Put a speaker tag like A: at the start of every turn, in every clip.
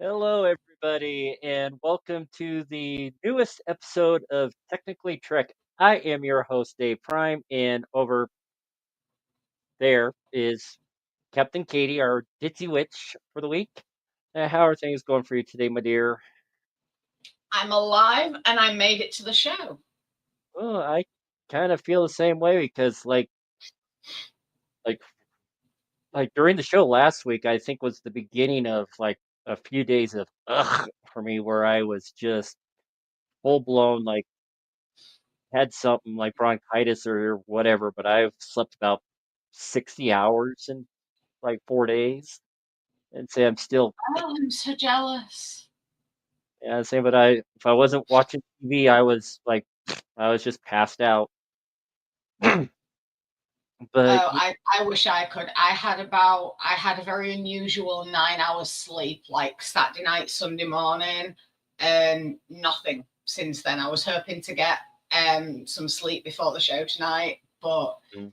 A: Hello, everybody, and welcome to the newest episode of Technically Trek. I am your host, Dave Prime, and over there is Captain Katie, our ditzy witch for the week. How are things going for you today, my dear?
B: I'm alive and I made it to the show.
A: Well, I kind of feel the same way because, like, like during the show last week, I think was the beginning of like a few days of ugh for me, where I was just full blown like had something like bronchitis or whatever, but I've slept about 60 hours in like 4 days and say I'm still,
B: Oh, I'm so jealous.
A: yeah, same, but if I wasn't watching TV, I was just passed out. But
B: Oh, I wish I could. I had a very unusual 9 hours sleep, like Saturday night, Sunday morning, and nothing since then. I was hoping to get some sleep before the show tonight, but
A: mm,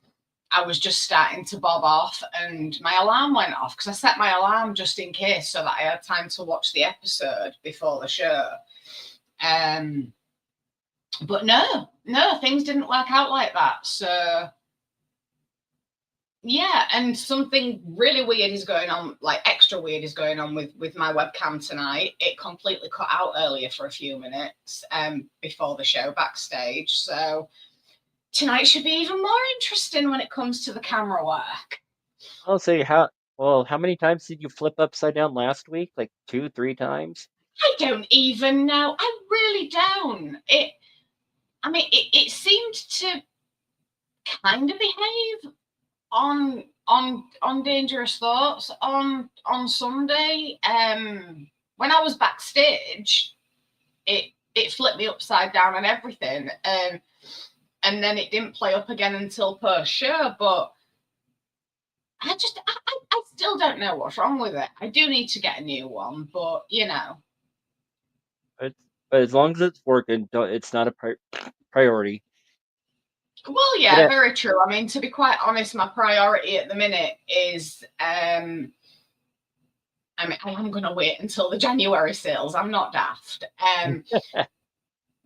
B: I was just starting to bob off and my alarm went off because I set my alarm just in case so that I had time to watch the episode before the show. But no, things didn't work out like that. So yeah, and something really weird is going on, like extra weird is going on with my webcam tonight. It completely cut out earlier for a few minutes before the show backstage. So tonight should be even more interesting when it comes to the camera work.
A: I'll say how many times did you flip upside down last week? Like two, three times?
B: I don't even know. I really don't. It seemed to kind of behave on Dangerous Thoughts on Sunday. When I was backstage, it flipped me upside down and everything. And then it didn't play up again until post show, but I still don't know what's wrong with it. I do need to get a new one, but you know.
A: But as long as it's working, it's not a priority.
B: Well, yeah, very true. I mean, to be quite honest, my priority at the minute is I am going to wait until the January sales. I'm not daft.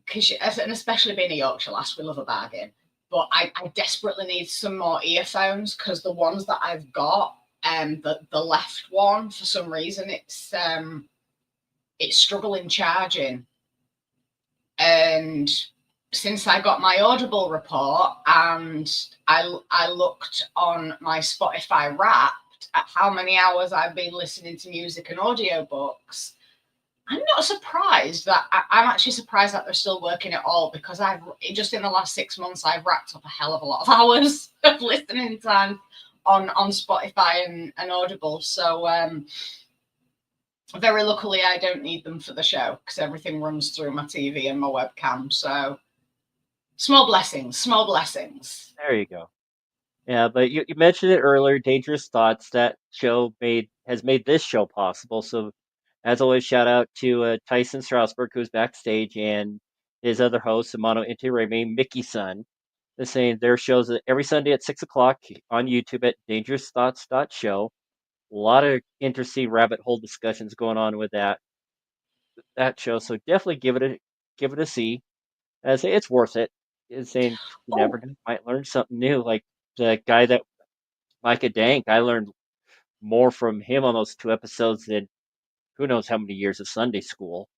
B: Because and especially being a Yorkshire lass, we love a bargain. But I desperately need some more earphones because the ones that I've got, the left one, for some reason, it's struggling charging. And since I got my Audible report and I looked on my Spotify Wrapped at how many hours I've been listening to music and audiobooks, I'm not surprised that I'm actually surprised that they're still working at all, because I've just in the last 6 months I've racked up a hell of a lot of hours of listening time on Spotify and Audible. So very luckily I don't need them for the show because everything runs through my TV and my webcam. So small blessings.
A: There you go. Yeah, but you mentioned it earlier, Dangerous Thoughts. That show has made this show possible. So, as always, shout out to Tyson Strasberg, who's backstage, and his other host, Amano Intireme, Mickey's son. They're saying their shows every Sunday at 6 o'clock on YouTube at dangerousthoughts.show. A lot of interesting rabbit hole discussions going on with that show. So definitely give it a see. I say it's worth it. It's saying you never
B: Oh,
A: know, might learn something new. Like the guy that Micah Dank, I learned more from him on those 2 episodes than who knows how many years of Sunday school.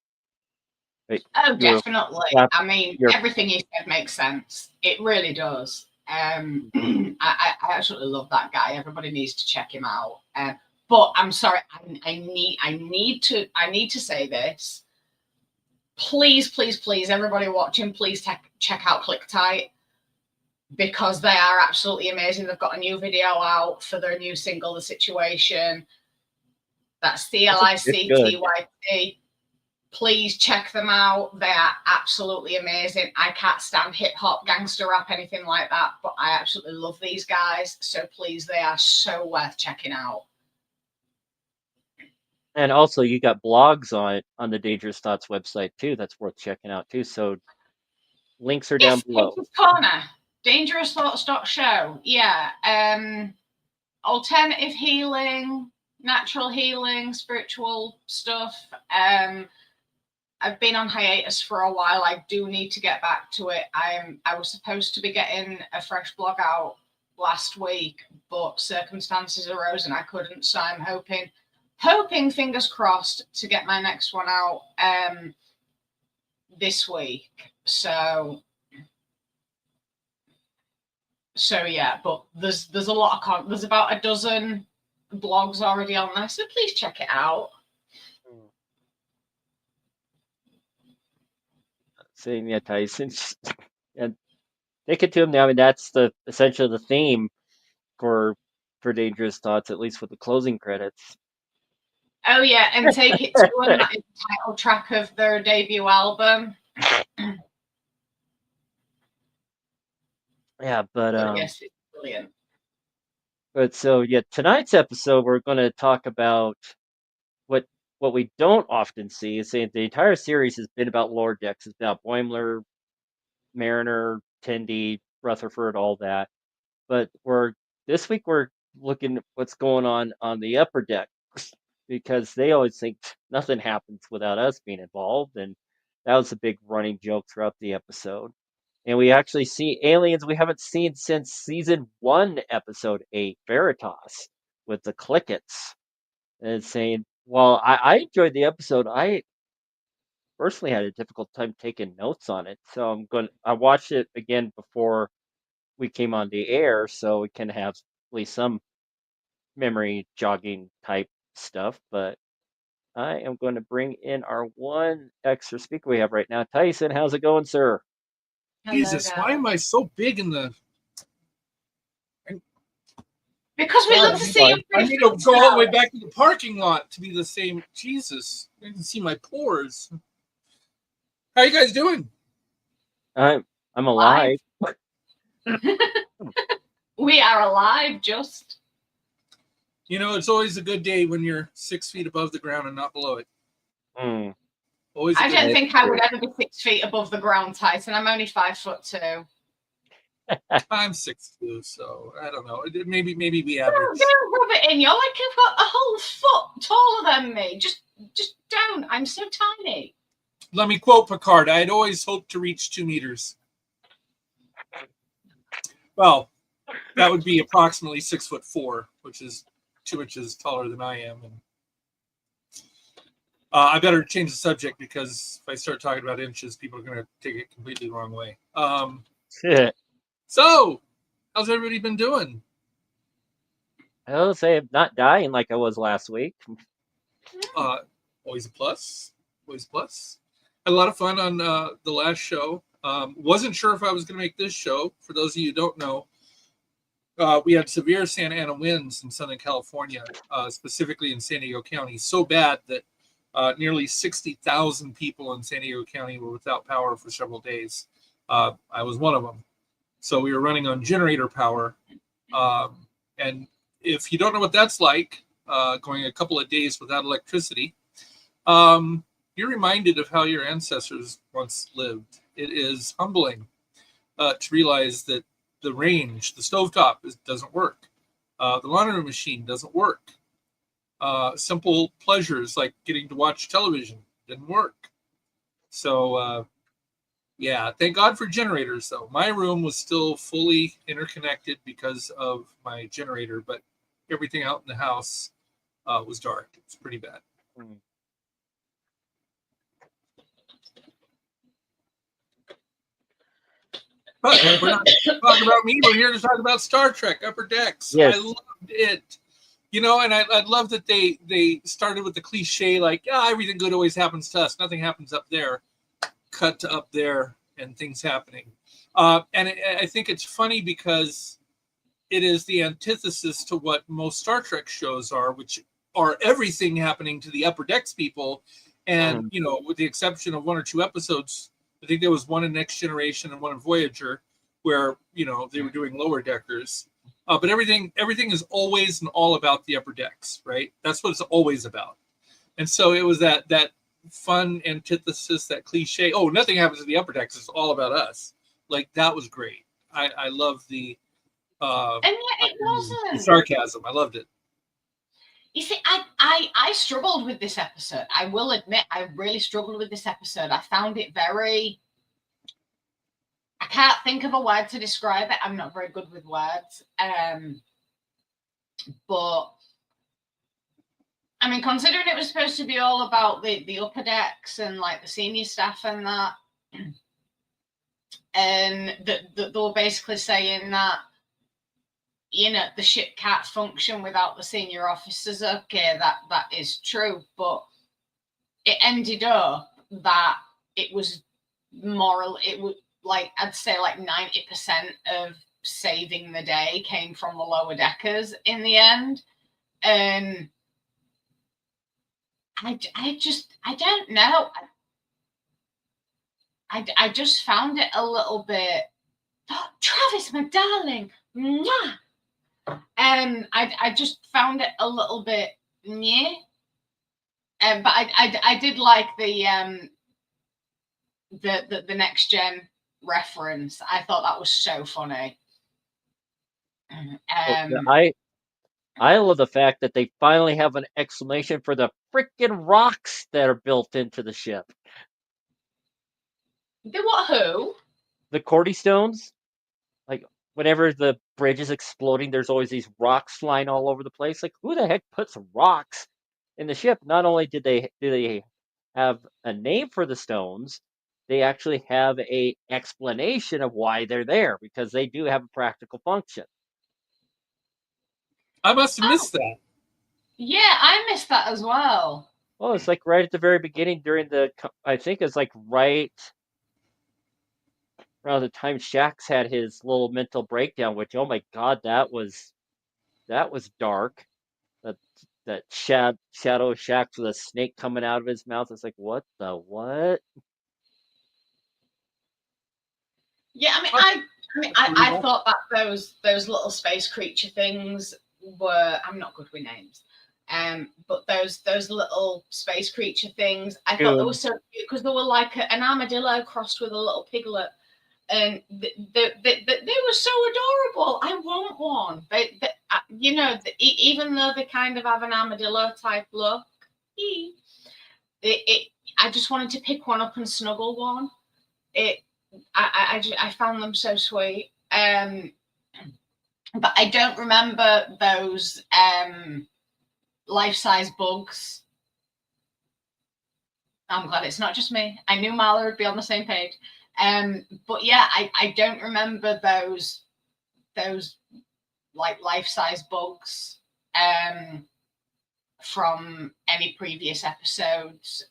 A: But
B: oh,
A: you're
B: definitely.
A: slap
B: I mean,
A: you're
B: everything you said makes sense. It really does. I absolutely love that guy. Everybody needs to check him out. But I'm sorry, I need to say this. Please, please, please, everybody watching, please check out ClickTight because they are absolutely amazing. They've got a new video out for their new single, The Situation. That's
A: it's good.
B: CLICTYT. Please check them out. They are absolutely amazing. I can't stand hip hop, gangster rap, anything like that, but I absolutely love these guys. So please, they are so worth checking out.
A: And also you got blogs on the Dangerous Thoughts website too. That's worth checking out too. So links are down
B: Yes,
A: below.
B: Page's Corner, Dangerous Thoughts Show. Yeah. Alternative healing, natural healing, spiritual stuff. I've been on hiatus for a while. I do need to get back to it. I was supposed to be getting a fresh blog out last week, but circumstances arose and I couldn't. So I'm hoping, fingers crossed, to get my next one out this week. So yeah, but there's a lot of there's about a dozen blogs already on there, so please check it out.
A: Saying yeah, Tyson, and take it to him now. I mean, that's the essentially the theme for Dangerous Thoughts, at least with the closing credits.
B: Oh yeah, and Take It to Them, that is the title track of their debut album.
A: Yeah, but
B: yes, it's brilliant.
A: But so yeah, tonight's episode we're going to talk about what what we don't often see is saying the entire series has been about lower decks. It's about Boimler, Mariner, Tendi, Rutherford, all that. But we're this week we're looking at what's going on the upper deck because they always think nothing happens without us being involved, and that was a big running joke throughout the episode. And we actually see aliens we haven't seen since season 1, episode 8, Veritas, with the Clickets. And it's saying, well, I enjoyed the episode. I personally had a difficult time taking notes on it. So I watched it again before we came on the air, so we can have at least some memory jogging type stuff. But I am going to bring in our one extra speaker we have right now. Tyson, how's it going, sir?
C: Jesus, why am I so big in the?
B: Because we love to see you.
C: I need to go all the way back to the parking lot to be the same. Jesus, I can see my pores. How you guys doing?
A: I'm alive.
B: We are alive, just.
C: You know, it's always a good day when you're 6 feet above the ground and not below it.
A: Mm.
C: Always.
B: I don't think I would ever be 6 feet above the ground, Tyson. I'm only 5'2".
C: I'm 6'2", so I don't know. Maybe we average.
B: Don't rub it in. You're like a whole foot taller than me. Just don't. I'm so tiny.
C: Let me quote Picard. I had always hoped to reach 2 meters. Well, that would be approximately 6'4", which is 2 inches taller than I am. And I better change the subject because if I start talking about inches, people are going to take it completely the wrong way. So, how's everybody been doing?
A: I'll say I'm not dying like I was last week.
C: Always a plus. Always a plus. Had a lot of fun on the last show. Wasn't sure if I was going to make this show. For those of you who don't know, we had severe Santa Ana winds in Southern California, specifically in San Diego County. So bad that nearly 60,000 people in San Diego County were without power for several days. I was one of them. So we were running on generator power. And if you don't know what that's like, going a couple of days without electricity, you're reminded of how your ancestors once lived. It is humbling to realize that the range, the stovetop doesn't work. The laundry machine doesn't work. simple pleasures like getting to watch television didn't work. So yeah, thank God for generators though. My room was still fully interconnected because of my generator, but everything out in the house was dark. It was pretty bad.
A: Mm.
C: But we're not talking about me. We're here to talk about Star Trek Upper Decks.
A: Yes.
C: I loved it. And I love that they started with the cliche like, everything good always happens to us. Nothing happens up there. Cut to up there and things happening. I think it's funny because it is the antithesis to what most Star Trek shows are, which are everything happening to the Upper Decks people. And, with the exception of one or two episodes, I think there was one in Next Generation and one in Voyager where, they were doing lower deckers. But everything is always and all about the Upper Decks, right? That's what it's always about. And so it was that fun antithesis, that cliche, nothing happens to the Upper Decks, it's all about us. Like, that was great. I love the
B: and yet it wasn't.
C: The sarcasm. I loved it.
B: You see, I struggled with this episode. I will admit, I really struggled with this episode. I found it I can't think of a word to describe it. I'm not very good with words. But, I mean, considering it was supposed to be all about the upper decks and, like, the senior staff and that, and they were basically saying that, the ship can't function without the senior officers. Okay, that is true, but it ended up that it was moral. It was I'd say 90% of saving the day came from the lower deckers in the end, and I don't know. I just found it a little bit. Oh, Travis, my darling. Mwah! I just found it a little bit meh. But I did like the next gen reference. I thought that was so funny.
A: I love the fact that they finally have an explanation for the freaking rocks that are built into the ship.
B: The what? Who?
A: The Cordy stones. Like, whenever the bridge is exploding, there's always these rocks flying all over the place. Like, who the heck puts rocks in the ship? Not only do they have a name for the stones, they actually have a explanation of why they're there, because they do have a practical function.
C: I must have missed that.
B: Yeah, I missed that as well.
A: Well, it's like right at the very beginning I think it's like right around the time Shax had his little mental breakdown, which, oh my God, that was dark. That Shadow Shax with a snake coming out of his mouth. It's like, what the what?
B: Yeah, I thought that those little space creature things were. I'm not good with names. But those little space creature things, I thought they were so cute because they were like an armadillo crossed with a little piglet. And they were so adorable. I want one. Even though they kind of have an armadillo type look, I just wanted to pick one up and snuggle one. I found them so sweet. But I don't remember those life-size bugs. I'm glad it's not just me. I knew Marla would be on the same page. But yeah, I don't remember those like life-size bugs from any previous episodes.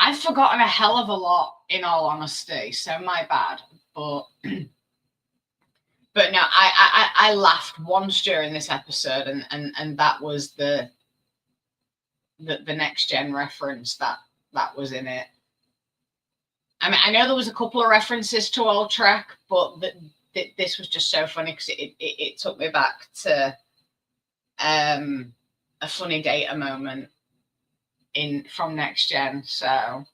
B: I've forgotten a hell of a lot, in all honesty, so my bad. But no, I laughed once during this episode, and that was the next gen reference that was in it. I mean, I know there was a couple of references to old Trek, but this was just so funny because it took me back to a funny data moment from Next Gen. So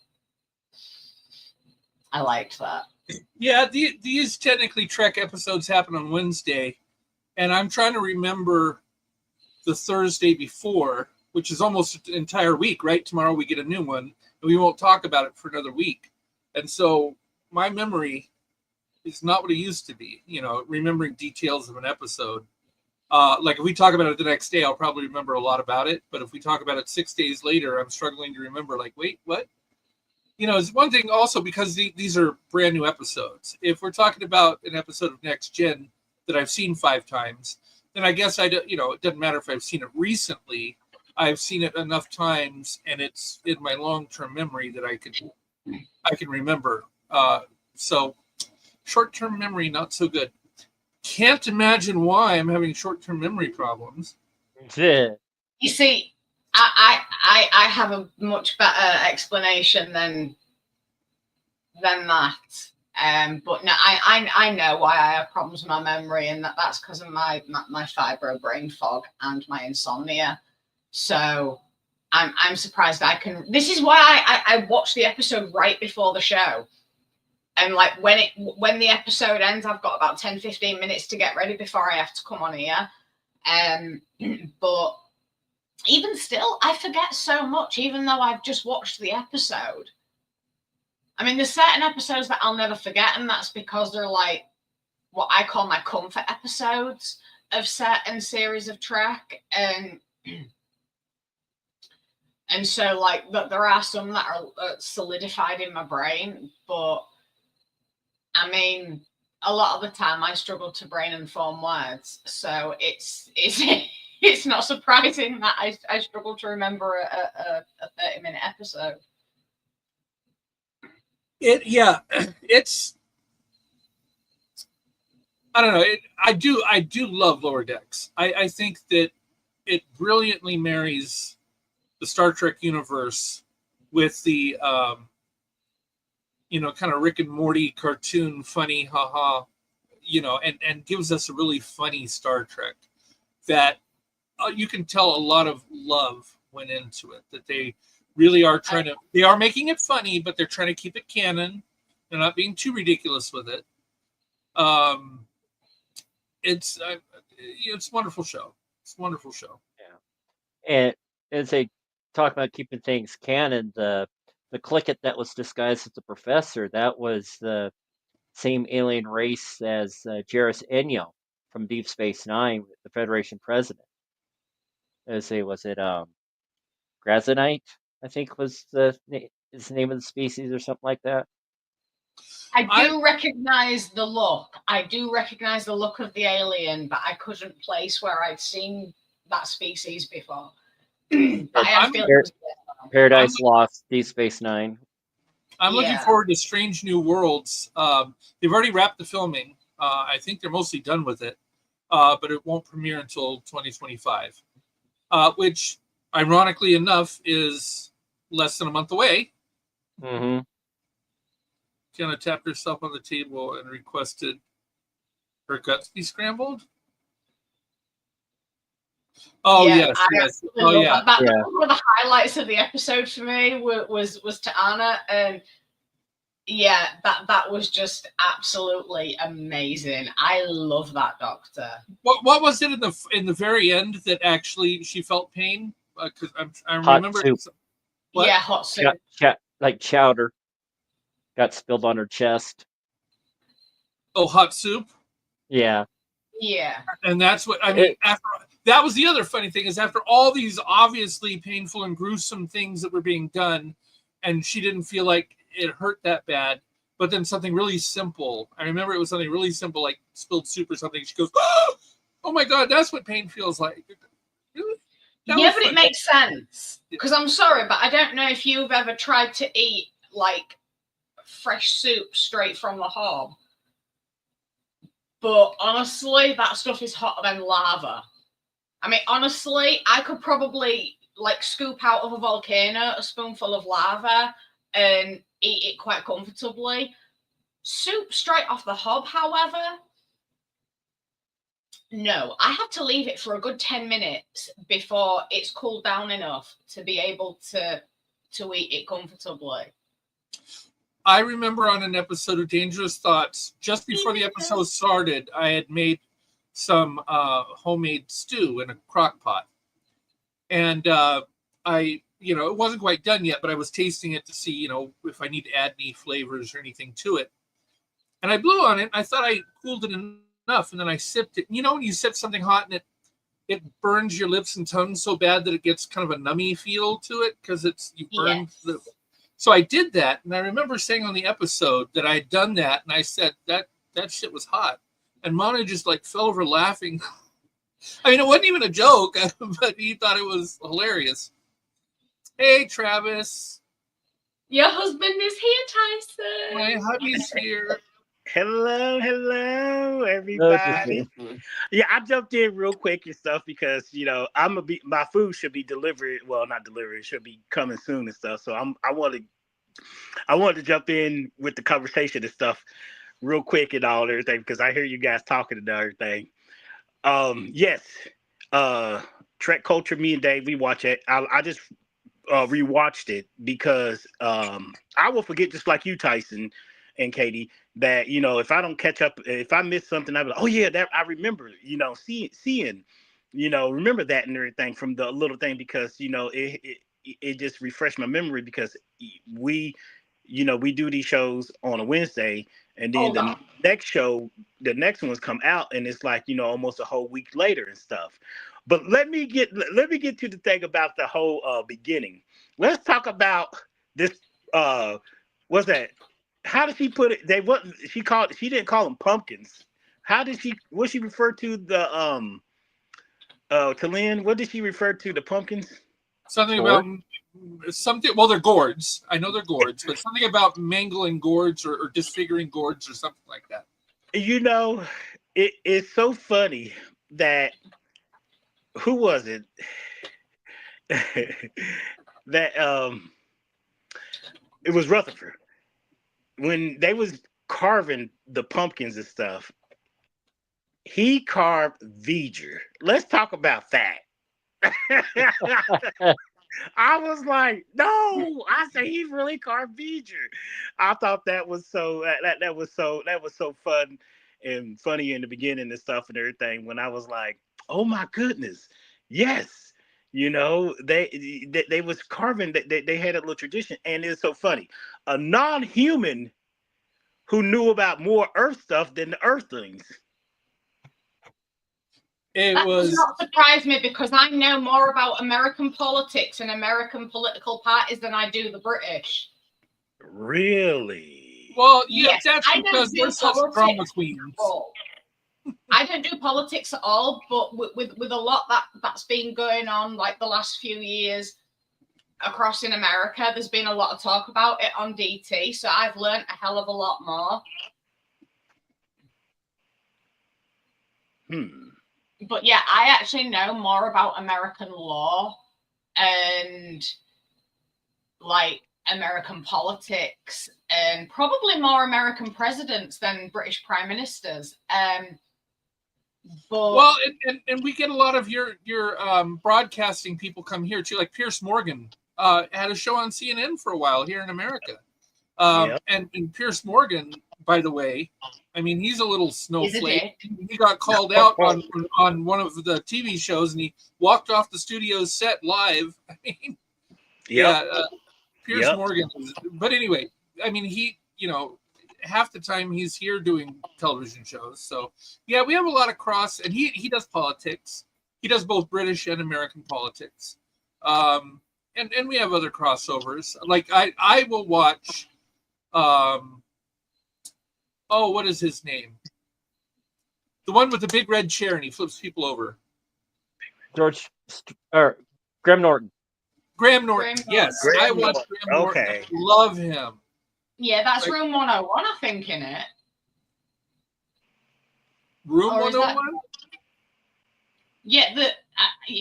B: I liked that.
C: Yeah, these technically Trek episodes happen on Wednesday, and I'm trying to remember the Thursday before, which is almost an entire week, right? Tomorrow we get a new one, and we won't talk about it for another week. And so my memory is not what it used to be, remembering details of an episode. Like if we talk about it the next day, I'll probably remember a lot about it. But if we talk about it 6 days later, I'm struggling to remember, like, wait, what? It's one thing also because these are brand new episodes. If we're talking about an episode of Next Gen that I've seen 5 times, then I guess it doesn't matter if I've seen it recently. I've seen it enough times, and it's in my long-term memory that I can remember. So short-term memory, not so good. Can't imagine why I'm having short-term memory problems.
A: Yeah.
B: You see, I have a much better explanation than that. But no, I know why I have problems with my memory, and that's because of my fibro brain fog and my insomnia. So I'm surprised I can. This is why I watched the episode right before the show. And like when the episode ends, I've got about 10-15 minutes to get ready before I have to come on here. But even still, I forget so much, even though I've just watched the episode. I mean, there's certain episodes that I'll never forget, and that's because they're like what I call my comfort episodes of certain series of Trek. And so like there are some that are solidified in my brain, but I mean, a lot of the time I struggle to brain and form words, so it's not surprising that I struggle to remember a 30-minute episode.
C: It's I don't know. I do love Lower Decks. I think that it brilliantly marries the Star Trek universe with the kind of Rick and Morty cartoon, funny, haha, and gives us a really funny Star Trek that you can tell a lot of love went into it, that they really are they are making it funny, but they're trying to keep it canon. They're not being too ridiculous with it. It's a wonderful show. It's a wonderful show.
A: Yeah. And as they talk about keeping things canon, the Clicket that was disguised as the professor, that was the same alien race as Jairus Enyo from Deep Space Nine, the Federation president. Was it Grazonite? I think was the name of the species or something like that.
B: I do recognize the look. I do recognize the look of the alien, but I couldn't place where I'd seen that species before.
A: Paradise Lost, Deep Space Nine.
C: I'm looking forward to Strange New Worlds. They've already wrapped the filming. I think they're mostly done with it, but it won't premiere until 2025, which, ironically enough, is less than a month away.
A: Mm-hmm.
C: Tiana tapped herself on the table and requested her guts be scrambled. Oh, yes. Oh, yeah.
B: That was one of the highlights of the episode for me was Tiana, and yeah, that was just absolutely amazing. I love that Doctor.
C: What was it in the very end that actually she felt pain? Because I remember.
A: Hot soup.
B: Yeah, hot soup.
A: Like chowder got spilled on her chest.
C: Oh, hot soup.
B: Yeah.
C: And that's what I mean. That was the other funny thing, is after all these obviously painful and gruesome things that were being done, and she didn't feel like it hurt that bad, but then something really simple. I remember it was something really simple, like spilled soup or something. She goes, "Oh my God, that's what pain feels like." Really?
B: But it makes sense. Because I'm sorry, but I don't know if you've ever tried to eat like fresh soup straight from the hob. But honestly, that stuff is hotter than lava. I mean, honestly, I could probably like scoop out of a volcano a spoonful of lava and eat it quite comfortably. Soup straight off the hob, however, no. I have to leave it for a good 10 minutes before it's cooled down enough to be able to eat it comfortably.
C: I remember on an episode of Dangerous Thoughts, just before the episode started, I had made some homemade stew in a crock pot. And I, it wasn't quite done yet, but I was tasting it to see, if I need to add any flavors or anything to it. And I blew on it. I thought I cooled it enough, and then I sipped it. When you sip something hot and it burns your lips and tongue so bad that it gets kind of a nummy feel to it because you burned the. So I did that, and I remember saying on the episode that I had done that, and I said that shit was hot, and Mona just like fell over laughing. I mean, it wasn't even a joke, but he thought it was hilarious. Hey, Travis.
B: Your husband is here, Tyson.
C: My hubby's here.
D: Hello, everybody. Yeah, I jumped in real quick and stuff because my food should be delivered. Well, not delivered; it should be coming soon and stuff. So I wanted to jump in with the conversation and stuff real quick and all everything because I hear you guys talking and everything. Yes, Trek Culture. Me and Dave, we watch it. I just rewatched it because I will forget just like you, Tyson and Katie, that if I don't catch up, if I miss something, I'll be like, oh yeah, that I remember, seeing, remember that and everything from the little thing because it just refreshed my memory because we do these shows on a Wednesday and then the next ones come out and it's like almost a whole week later and stuff. But let me get to the thing about the whole beginning. Let's talk about this. What's that? How did she put it? She didn't call them pumpkins. What she referred to to Lynn? What did she refer to the pumpkins?
C: Something about something. Well, they're gourds. I know they're gourds, but something about mangling gourds or disfiguring gourds or something like that.
D: It's so funny that who was it? That it was Rutherford. When they was carving the pumpkins and stuff, he carved V'ger. Let's talk about that. I was like, no, I said he really carved V'ger. I thought that was so that was so fun and funny in the beginning and stuff and everything. When I was like, oh my goodness, yes. They was carving. They had a little tradition, and it's so funny. A non-human who knew about more Earth stuff than the Earthlings.
B: That does not surprise me because I know more about American politics and American political parties than I do the British.
D: Really?
C: Well, yes, that's because we're such drama queens.
B: I don't do politics at all, but with a lot that's been going on like the last few years across in America, there's been a lot of talk about it on DT, so I've learned a hell of a lot more. But yeah, I actually know more about American law and like American politics and probably more American presidents than British prime ministers.
C: Well, and we get a lot of your broadcasting people come here too, like Piers Morgan had a show on CNN for a while here in America. And Piers Morgan, by the way, I mean, he's a little snowflake. He got called out on one of the TV shows, and he walked off the studio set live. I mean, Piers Morgan. But anyway, I mean, he, half the time he's here doing television shows. So yeah, we have a lot of cross, and he does politics. He does both British and American politics. And we have other crossovers. Like I will watch. What is his name? The one with the big red chair and he flips people over.
A: Graham Norton.
C: Graham Norton. Yes, I watch Graham Norton.
D: Okay.
C: Love him.
B: Yeah, that's Room 101, I think, in it.
C: Room 101?
B: Yeah,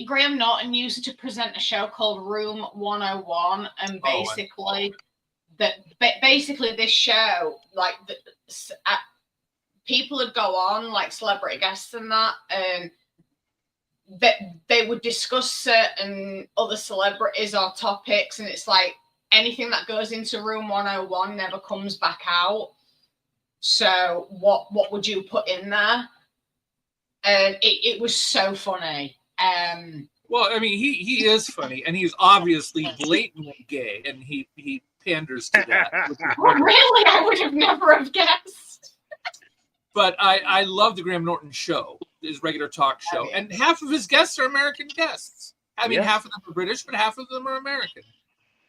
B: Graham Norton used to present a show called Room 101, and basically this show, like people would go on, like celebrity guests and that, and they would discuss certain other celebrities or topics, and it's like anything that goes into Room 101 never comes back out. So what would you put in there? And it was so funny.
C: Well, I mean, he is funny, and he's obviously blatantly gay, and he panders to that.
B: Well, really, I would have never have guessed.
C: But I love the Graham Norton show, his regular talk show,
B: Oh, yeah.
C: and half of his guests are American guests. I mean,
D: Yeah.
C: half of them are British, but half of them are American.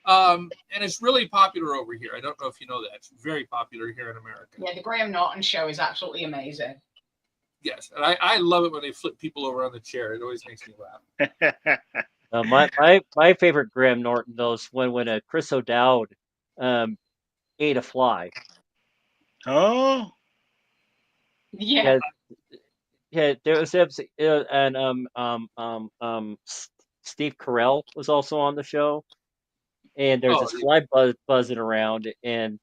C: And it's really popular over here. I don't know if you know that. It's very popular here in America.
B: Yeah, the Graham Norton show is absolutely amazing.
C: Yes, and I love it when they flip people over on the chair. It always makes me laugh.
A: My favorite Graham Norton though is when Chris O'Dowd ate a fly.
D: Oh,
B: Yeah.
A: Yeah, there was and Steve Carell was also on the show, and there's this fly buzzing around, and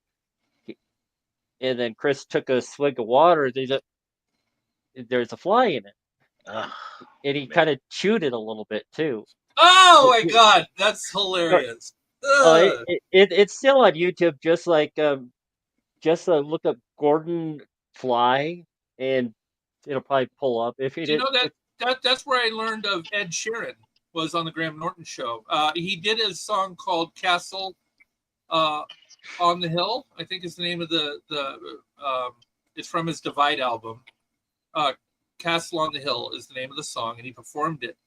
A: then Chris took a swig of water. There's a fly in it, and he kind of chewed it a little bit too.
C: Oh my God, that's hilarious.
A: It's still on YouTube. Just look up Gordon Fly, and it'll probably pull up. If you
C: Do you
A: didn't,
C: know that's where I learned of Ed Sheeran, was on the Graham Norton show. He did a song called Castle on the Hill, I think is the name of the it's from his Divide album. Castle on the Hill is the name of the song, and he performed it.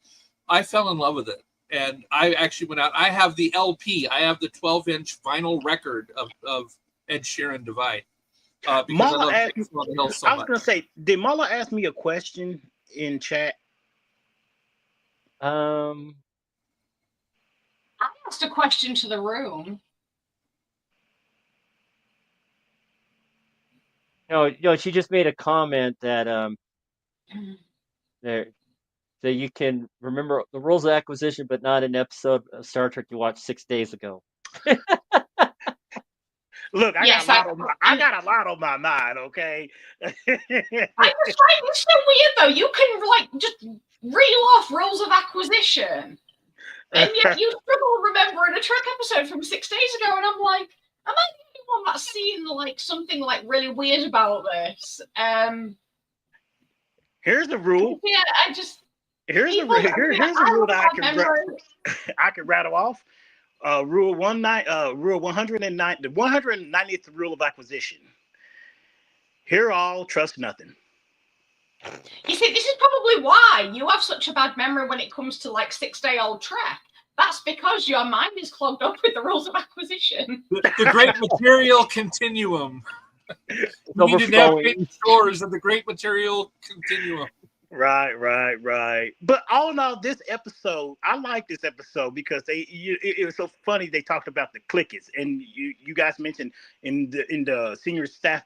C: I fell in love with it, and I actually went out. I have the LP. I have the 12-inch vinyl record of Ed Sheeran Divide. Because I love Castle on the Hill so much.
D: I was going to say, did Marla ask me a question in chat?
B: I asked a question to the room.
A: No, she just made a comment that that you can remember the rules of acquisition, but not an episode of Star Trek you watched 6 days ago.
D: Look, I got a lot on my mind, okay?
B: I was like, it's so weird though. You can just reel off rules of acquisition, and yet you struggle remembering a Trek episode from 6 days ago. And I'm like, am I the only one that's seen something really weird about this?
D: Here's the rule.
B: Yeah,
D: here's the rule that I can rattle off. Rule 109, the 190th rule of acquisition. Hear all, trust nothing.
B: You see, this is probably why you have such a bad memory when it comes to 6-day-old Trek. That's because your mind is clogged up with the rules of acquisition.
C: The great material continuum. We need to navigate the shores of the great material continuum.
D: Right. But all in all, this episode, I like this episode because it was so funny. They talked about the clickets, and you guys mentioned in the senior staff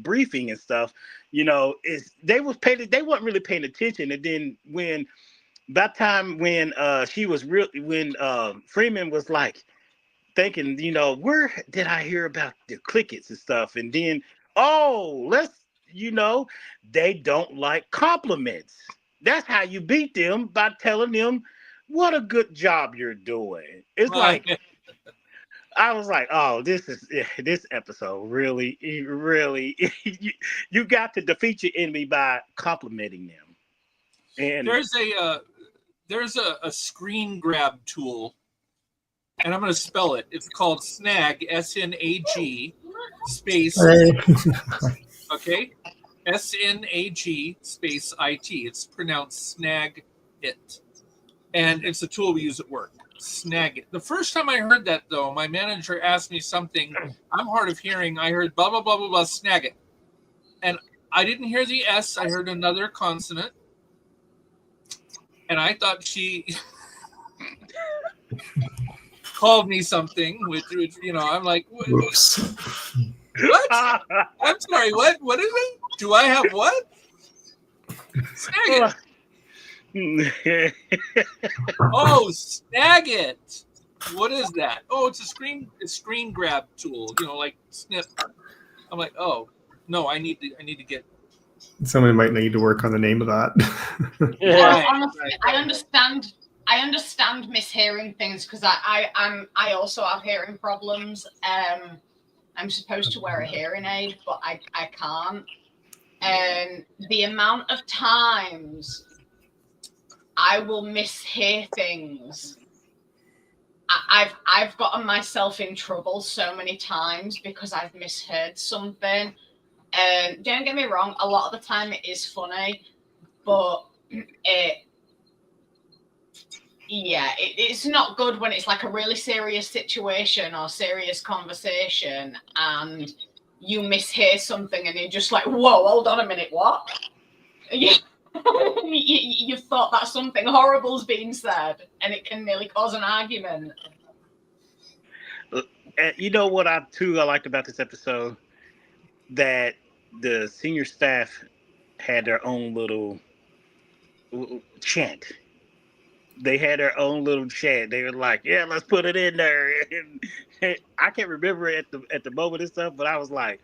D: briefing and stuff. They weren't really paying attention, and then when Freeman was like thinking, where did I hear about the clickets and stuff, and then they don't like compliments. That's how you beat them, by telling them what a good job you're doing. It's like, I was like, oh, this episode really, you got to defeat your enemy by complimenting them. And
C: there's a screen grab tool, and I'm going to spell it. It's called Snag, SNAG, space. Okay. SNAG space IT. It's pronounced Snag It. And it's a tool we use at work. Snag It. The first time I heard that, though, my manager asked me something. I'm hard of hearing. I heard blah, blah, blah, blah, blah, snag it. And I didn't hear the S. I heard another consonant. And I thought she called me something, which I'm like,
E: whoops.
C: What? I'm sorry, what? What is it? Do I have what? Snag it. Oh, snag it. What is that? Oh, it's a screen grab tool, like snip. I'm like, oh, no, I need to get.
E: Somebody might need to work on the name of that.
B: Yeah, honestly, I understand mishearing things because I also have hearing problems. I'm supposed to wear a hearing aid, but I can't. And the amount of times I will mishear things. I've gotten myself in trouble so many times because I've misheard something. Don't get me wrong, a lot of the time it is funny, but it's not good when it's like a really serious situation or serious conversation and you mishear something and you're just like, whoa, hold on a minute, what? You thought that something horrible's been said and it can nearly cause an argument.
D: You know what I liked about this episode? That the senior staff had their own little chant. They had their own little chant. They were like, "Yeah, let's put it in there." And I can't remember it at the moment and stuff, but I was like,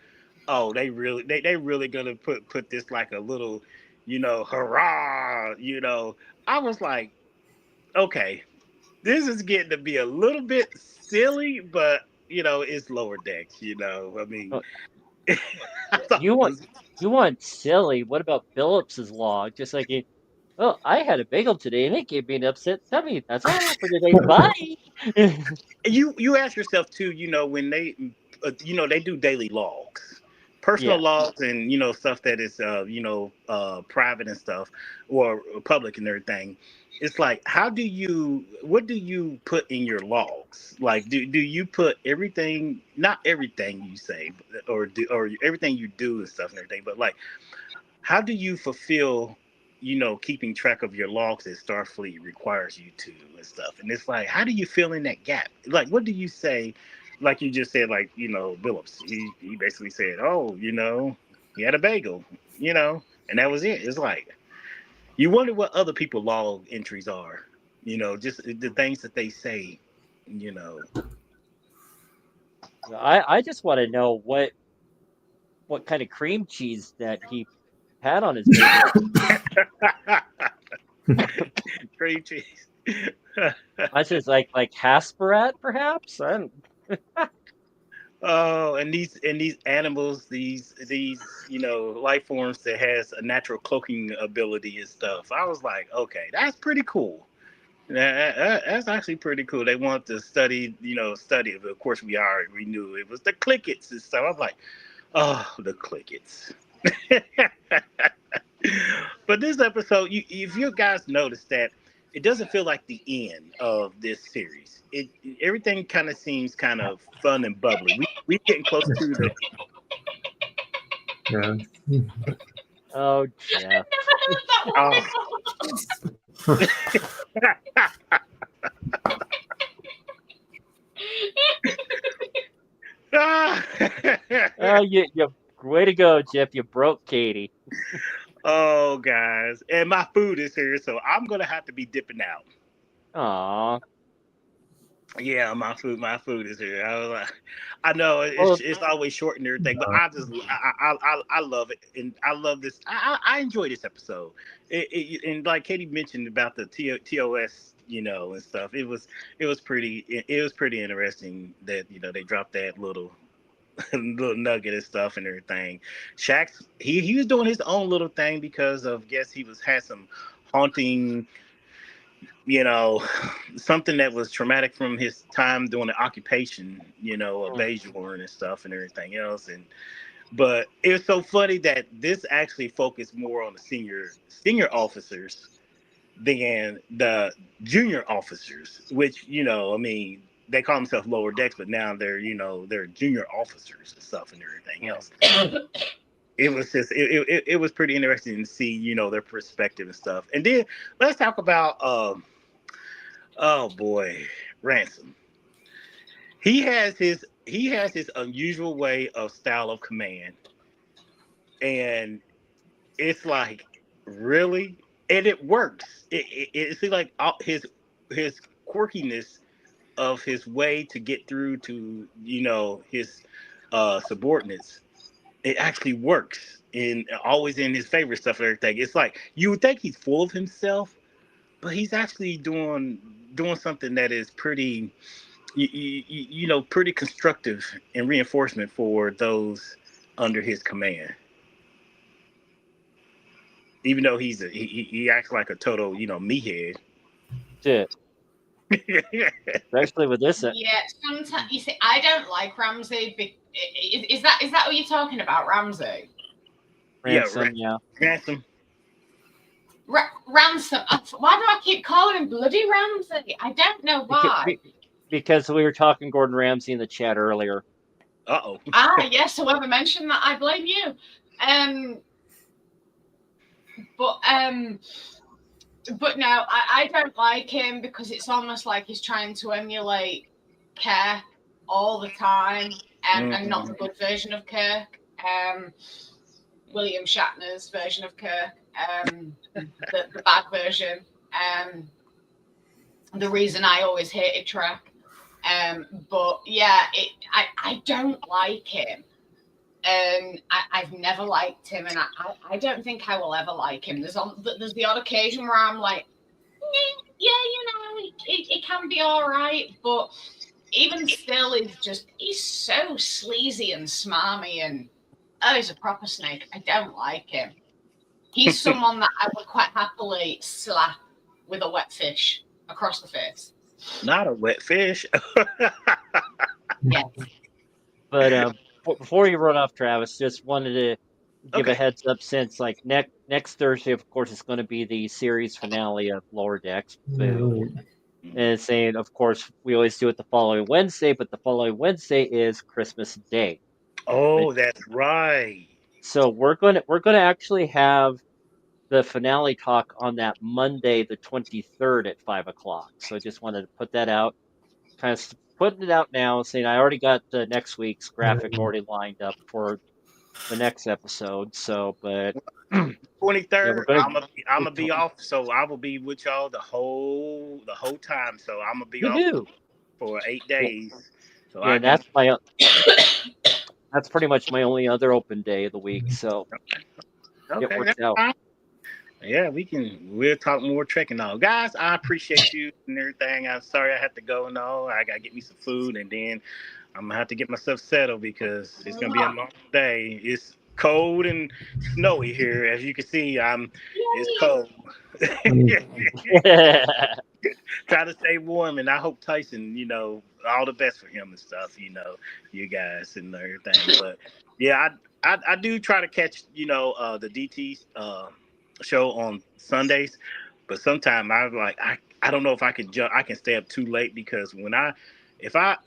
D: "Oh, they really gonna put this like a little, hurrah." I was like, "Okay, this is getting to be a little bit silly, but it's lower decks. I mean,
A: Oh,
D: I thought
A: You
D: it
A: want
D: was
A: you want silly. What about Phillips's log? Just like it. Oh, I had a bagel today and it gave me an upset tummy. That's all for today. Bye.
D: you ask yourself too. When they do daily logs, personal
A: Yeah.
D: logs, and stuff that is private and stuff or public and everything. It's like, what do you put in your logs? Like, do you put everything, not everything you say, or everything you do and stuff and everything, but like, how do you fulfill, keeping track of your logs as Starfleet requires you to and stuff? And it's like, how do you fill in that gap? Like, what do you say? Like you just said, like, Billups, he basically said, oh, he had a bagel, and that was it. It's like, you wonder what other people log entries are, just the things that they say, you know.
A: I just want to know what kind of cream cheese that he had on his bagel.
D: Cream cheese.
A: I just like Hasperat, perhaps. I don't,
D: Oh, and these animals, these life forms that has a natural cloaking ability and stuff. I was like, okay, that's pretty cool. That's actually pretty cool. They want to study it. But of course, we knew it was the clickets and stuff. I'm like, oh, the clickets. But this episode, if you guys noticed that, it doesn't feel like the end of this series. Everything kind of seems kind of fun and bubbly. We getting close to the.
E: Yeah.
A: oh, Jeff.
B: Never heard that
A: Oh, you way to go, Jeff. You broke Katie.
D: Oh, guys, and my food is here, so I'm gonna have to be dipping out.
A: Aw.
D: Yeah, my food is here. I know
A: Well,
D: it's always short and everything, but I love it, and I love this. I enjoy this episode. And like Katie mentioned about the TOS, and stuff. It was pretty interesting that they dropped that little little nugget and stuff and everything. Shax, he was doing his own little thing because of, guess he had some haunting, you know, something that was traumatic from his time doing the occupation, of Bajor and stuff and everything else. But it was so funny that this actually focused more on the senior officers than the junior officers, which, I mean, they call themselves lower decks, but now they're junior officers and stuff and everything else. It was just it was pretty interesting to see, their perspective and stuff. And then let's talk about oh boy, Ransom. He has his unusual way of style of command, and it's like, really, and it works. It seems like his quirkiness of his way to get through to his subordinates. It actually works, and always in his favorite stuff and everything. It's like you would think he's full of himself, but he's actually doing something that is pretty, pretty constructive and reinforcement for those under his command. Even though he acts like a total, meathead.
A: Shit. Especially with this.
B: Yeah, sometimes you see, I don't like Ramsey. Is that what you're talking about, Ramsey?
A: Ransom, yeah.
D: Ransom.
B: Ransom. Why do I keep calling him bloody Ramsey? I don't know why.
A: Because we were talking Gordon Ramsay in the chat earlier.
D: Uh-oh.
B: Yes, whoever mentioned that, I blame you. But no, I don't like him because it's almost like he's trying to emulate Kirk all the time, and not the good version of Kirk. William Shatner's version of Kirk, the bad version. The reason I always hated Trek. But yeah, I don't like him. I've never liked him, and I don't think I will ever like him. There's the odd occasion where I'm like, yeah, it can be all right, but even still, he's so sleazy and smarmy, and he's a proper snake. I don't like him. He's someone that I would quite happily slap with a wet fish across the face.
D: Not a wet fish.
B: Yeah.
A: But before you run off, Travis, just wanted to give a heads up since next Thursday, of course, it's going to be the series finale of Lower Decks. And saying, of course, we always do it the following Wednesday, but the following Wednesday is Christmas Day.
D: Oh, that's right.
A: So we're gonna actually have the finale talk on that Monday, the 23rd at 5:00. So I just wanted to put that out, kind of putting it out now, saying I already got the next week's graphic already lined up for the next episode. So, but
D: 23rd,
A: yeah,
D: I'm gonna be off, so I will be with y'all the whole time. So I'm gonna be off for 8 days. So
A: yeah, that's pretty much my only other open day of the week. So it works out.
D: Fine. Yeah, we'll talk more Trek and all. Guys, I appreciate you and everything. I'm sorry I had to go and all. I gotta get me some food, and then I'm gonna have to get myself settled because it's gonna be a long day. It's cold and snowy here, as you can see. It's cold. Try to stay warm, and I hope Tyson, all the best for him and stuff. You guys and everything. But yeah, I do try to catch the DT show on Sundays, but sometimes I don't know if I can stay up too late, because if I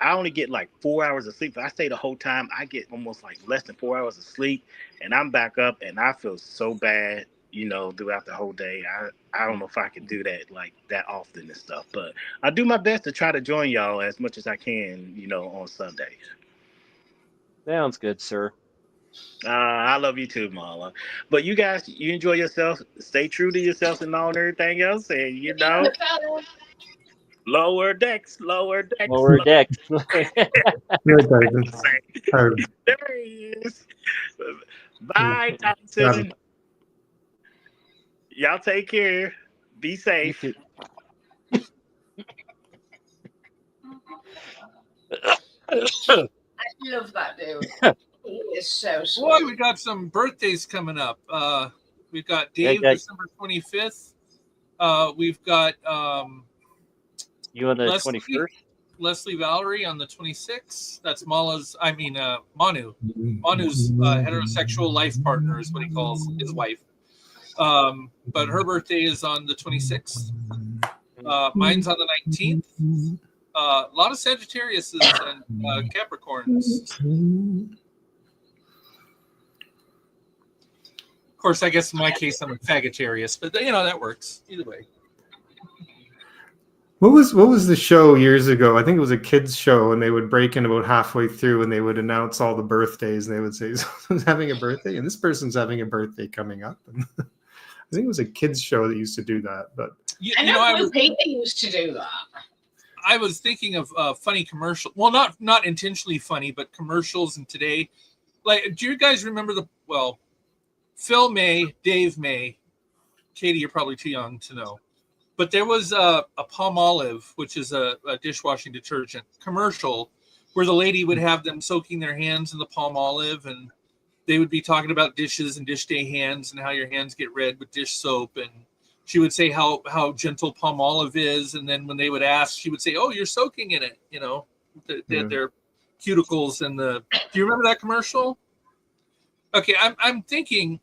D: only get like 4 hours of sleep. If I stay the whole time, I get almost like less than 4 hours of sleep, and I'm back up, and I feel so bad, throughout the whole day. I don't know if I can do that like that often and stuff, but I do my best to try to join y'all as much as I can, on Sundays.
A: Sounds good, sir.
D: I love you too, Marla. But you guys, you enjoy yourself. Stay true to yourselves and all and everything else, and Lower decks.
A: Lower decks.
D: There he is. Bye, Thompson. Y'all take care. Be safe.
B: I love that dude. He is so sweet.
C: Boy, we got some birthdays coming up. We've got Dave December 25th. We've got
A: you on the 21st.
C: Leslie Valerie on the 26th. That's Manu. Manu's heterosexual life partner is what he calls his wife. But her birthday is on the 26th. Mine's on the 19th. A lot of Sagittariuses and Capricorns. Of course, I guess in my case I'm a Sagittarius, but that works either way.
E: What was the show years ago? I think it was a kids show, and they would break in about halfway through, and they would announce all the birthdays, and they would say, "Someone's having a birthday, and this person's having a birthday coming up." And I think it was a kids show that used to do that. But
B: I know Peter used to do that.
C: I was thinking of funny commercial. Well, not intentionally funny, but commercials. And today, do you guys remember Phil May, Dave May, Katie? You're probably too young to know. But there was a Palmolive, which is a dishwashing detergent commercial, where the lady would have them soaking their hands in the Palmolive, and they would be talking about dishes and dish day hands and how your hands get red with dish soap. And she would say how gentle Palmolive is. And then when they would ask, she would say, "Oh, you're soaking in it." You know, their cuticles and the. Do you remember that commercial? Okay, I'm thinking.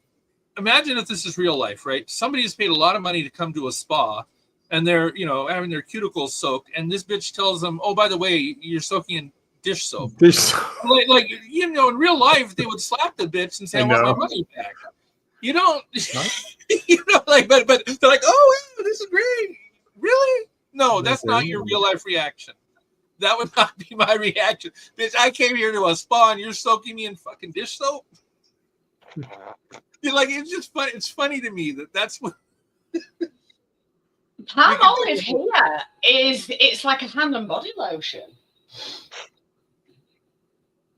C: Imagine if this is real life, right? Somebody has paid a lot of money to come to a spa, and they're having their cuticles soaked, and this bitch tells them, "Oh, by the way, you're soaking in dish soap." Like in real life, they would slap the bitch and say, "I want my money back." You don't, but they're like, "Oh, wow, this is great." Really? No, that's not your real life reaction. That would not be my reaction. Bitch, I came here to a spa and you're soaking me in fucking dish soap. Like, it's just funny. It's funny to me that's what.
B: Palmolive here it's like a hand and body lotion.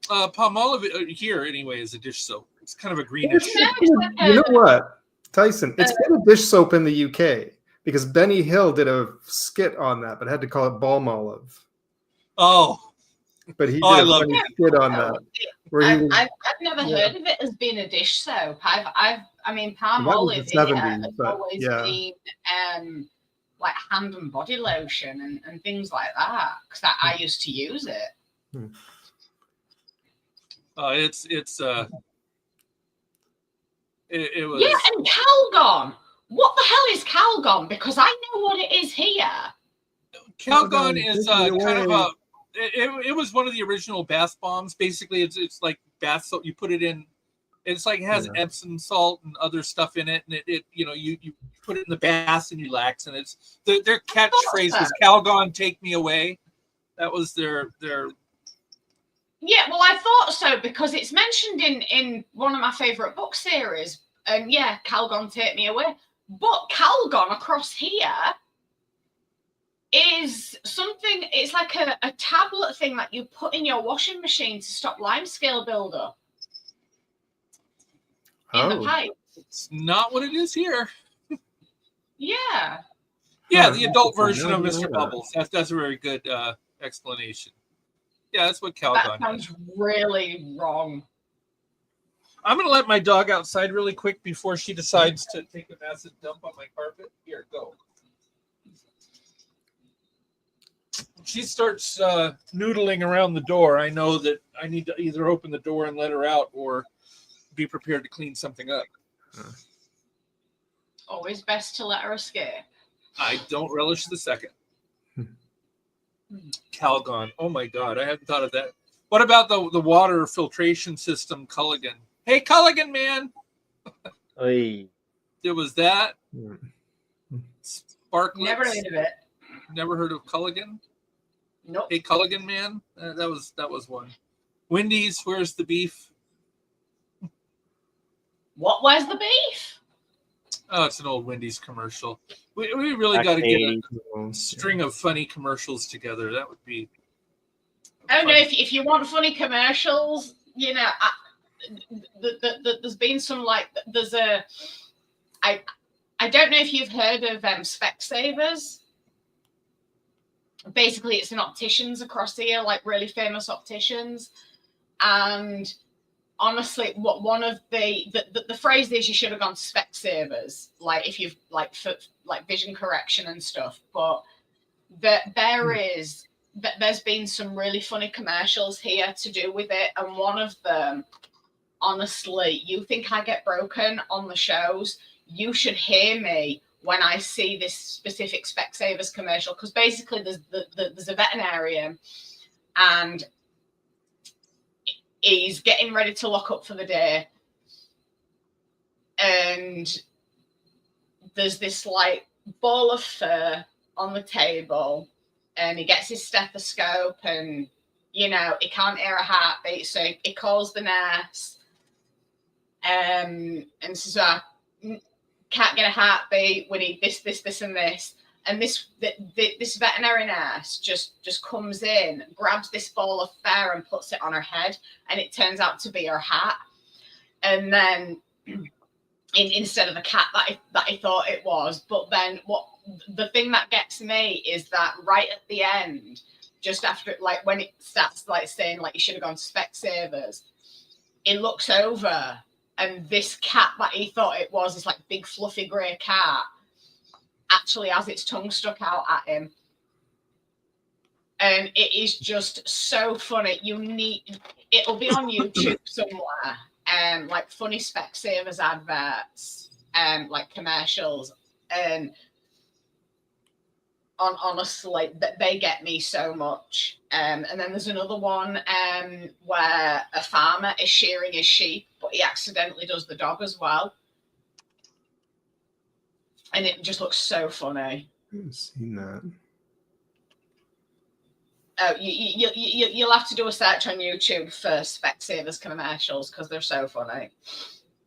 C: Palmolive here anyway is a dish soap. It's kind of a greenish.
E: You know what, Tyson? It's been a dish soap in the UK because Benny Hill did a skit on that, but had to call it Balmolive.
C: Oh.
E: But he did a funny skit on that.
B: I've never heard of it as being a dish soap. I mean, Palmolive has always been like hand and body lotion and things like that because I used to use it. It was and Calgon. What the hell is Calgon? Because I know what it is here.
C: Calgon is kind of a. It was one of the original bath bombs. Basically, it's like bath soap. You put it in. It's like it has Epsom salt and other stuff in it, and you put it in the bath and you relax. And it's their catchphrase was "Calgon, take me away." That was their.
B: Yeah, well, I thought so because it's mentioned in one of my favorite book series, and Calgon, take me away. But Calgon across here is something. It's like a tablet thing that you put in your washing machine to stop limescale buildup in the pipe.
C: It's not what it is here.
B: Yeah,
C: the adult version of Mr. Bubbles. That's a very good explanation. Yeah, that's what Calgon is. That sounds
B: really wrong.
C: I'm going to let my dog outside really quick before she decides to take a massive dump on my carpet. Here, go. She starts noodling around the door. I know that I need to either open the door and let her out or be prepared to clean something up.
B: Always best to let her escape.
C: I don't relish the second. Calgon. Oh my God, I hadn't thought of that. What about the water filtration system, Culligan? Hey, Culligan, man.
A: Oy.
C: There was that. Sparklets.
B: Never heard of it.
C: Never heard of Culligan?
B: Nope.
C: Hey, Culligan, man. That was one. Wendy's, where's the beef?
B: Where's the beef?
C: Oh, it's an old Wendy's commercial. We really got to get a string of funny commercials together. That would be.
B: I don't know if you want funny commercials. There's been some there's a. I don't know if you've heard of Specsavers. Basically, it's an opticians across here, like really famous opticians, and honestly, what one of the phrase is you should have gone to Specsavers, like if you've for vision correction and stuff. But there's been some really funny commercials here to do with it, and one of them, honestly, you think I get broken on the shows? You should hear me when I see this specific Specsavers commercial, because basically there's a veterinarian and he's getting ready to lock up for the day, and there's this ball of fur on the table, and he gets his stethoscope, and he can't hear a heartbeat, so he calls the nurse and says, can't get a heartbeat, we need this, and this. And this veterinary nurse just comes in, grabs this ball of fur and puts it on her head, and it turns out to be her hat. And then instead of a cat that I thought it was. But then the thing that gets me is that right at the end, just after when it starts saying you should have gone to Specsavers, he looks over, and this cat that he thought it was, this like big fluffy grey cat, actually has its tongue stuck out at him. And it is just so funny. It'll be on YouTube somewhere. Like funny Specsavers adverts, like commercials, and honestly, they get me so much. And then there's another one where a farmer is shearing his sheep, but he accidentally does the dog as well, and it just looks so funny.
E: I haven't seen that.
B: Oh, you'll have to do a search on YouTube for Specsavers commercials because they're so funny.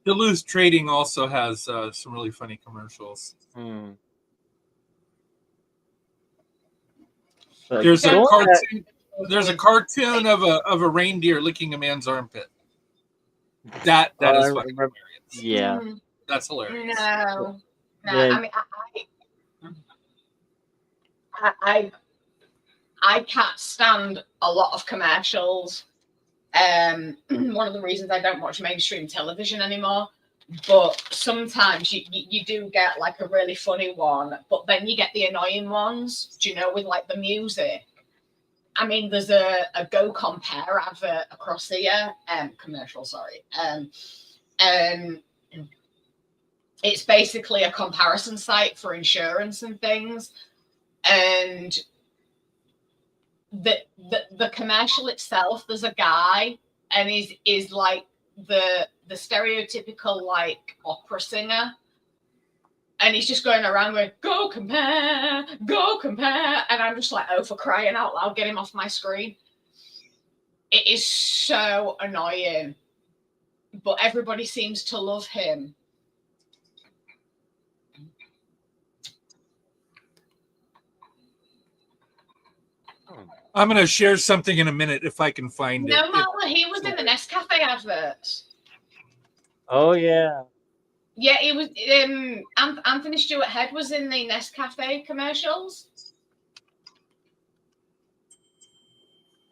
C: Duluth Trading also has some really funny commercials. There's a cartoon. There's a cartoon of a reindeer licking a man's armpit. That is fucking hilarious.
A: Yeah,
C: That's hilarious.
B: No.
A: Yeah.
B: I mean, I can't stand a lot of commercials. One of the reasons I don't watch mainstream television anymore. But sometimes you do get like a really funny one, but then you get the annoying ones, do you know, with like the music. I mean, there's a Go Compare advert across here, commercial, sorry. It's basically a comparison site for insurance and things. And the commercial itself, there's a guy, and is like the stereotypical like opera singer, and he's just going around going, go compare, and I'm just like, oh, for crying out loud, get him off my screen. It is so annoying, but everybody seems to love him.
C: I'm going to share something in a minute if I can find it.
B: No, Marla, he was in the Nescafe advert.
A: Oh yeah.
B: Yeah, it was. Anthony Stewart Head was in the Nescafe commercials.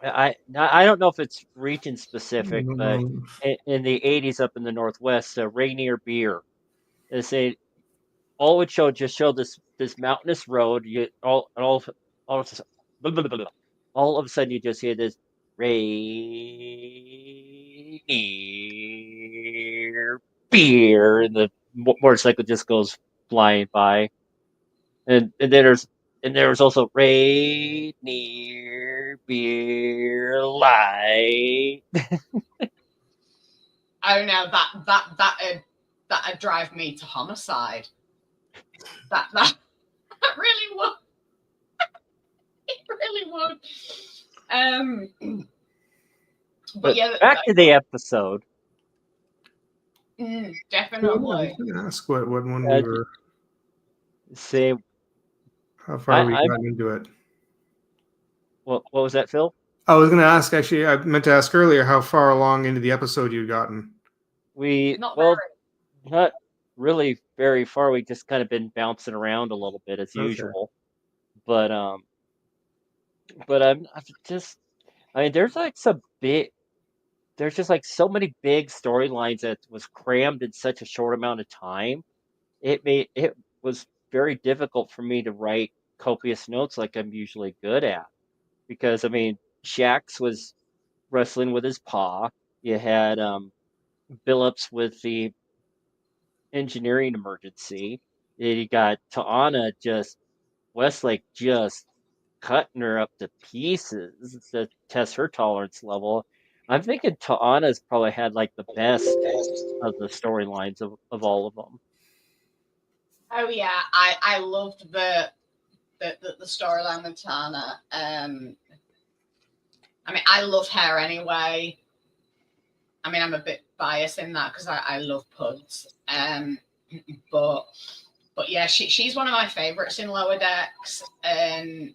A: I don't know if it's region specific, but in the 80s up in the Northwest, Rainier Beer, they say all it showed just showed this mountainous road. All of a sudden you just hear this Rainier Beer, and the motorcycle just goes flying by, and then there's also Rainier Beer Light.
B: Oh no, that'd drive me to homicide. That really would. It really would. But yeah,
A: back to the episode.
B: Definitely.
E: I was going to ask what one we were.
A: Say,
E: how far we got into it.
A: What was that, Phil?
E: I was going to ask, actually, I meant to ask earlier how far along into the episode you'd gotten.
B: Not
A: really very far. We just kind of been bouncing around a little bit as usual. But I'm just, I mean, there's just like so many big storylines that was crammed in such a short amount of time. It was very difficult for me to write copious notes like I'm usually good at, because I mean, Shax was wrestling with his paw. You had Billups with the engineering emergency. You got Ta'ana Westlake just cutting her up to pieces to test her tolerance level. I'm thinking Ta'ana's probably had like the best of the storylines of all of them.
B: Oh yeah, I loved the storyline with Tana. I mean, I love her anyway. I mean, I'm a bit biased in that because I love Puds. But yeah, she's one of my favorites in Lower Decks, and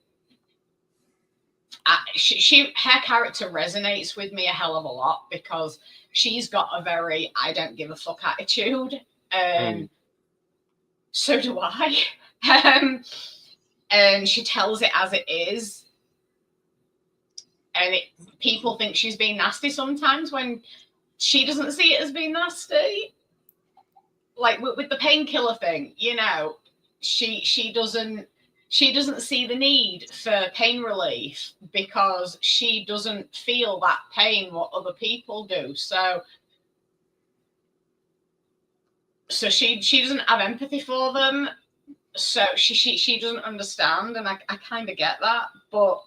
B: her character resonates with me a hell of a lot because she's got a very I don't give a fuck attitude, and so do I. And she tells it as it is, and people think she's being nasty sometimes when she doesn't see it as being nasty. Like with the painkiller thing, you know, she doesn't see the need for pain relief because she doesn't feel that pain what other people do. So she doesn't have empathy for them. So she doesn't understand, and I kind of get that. But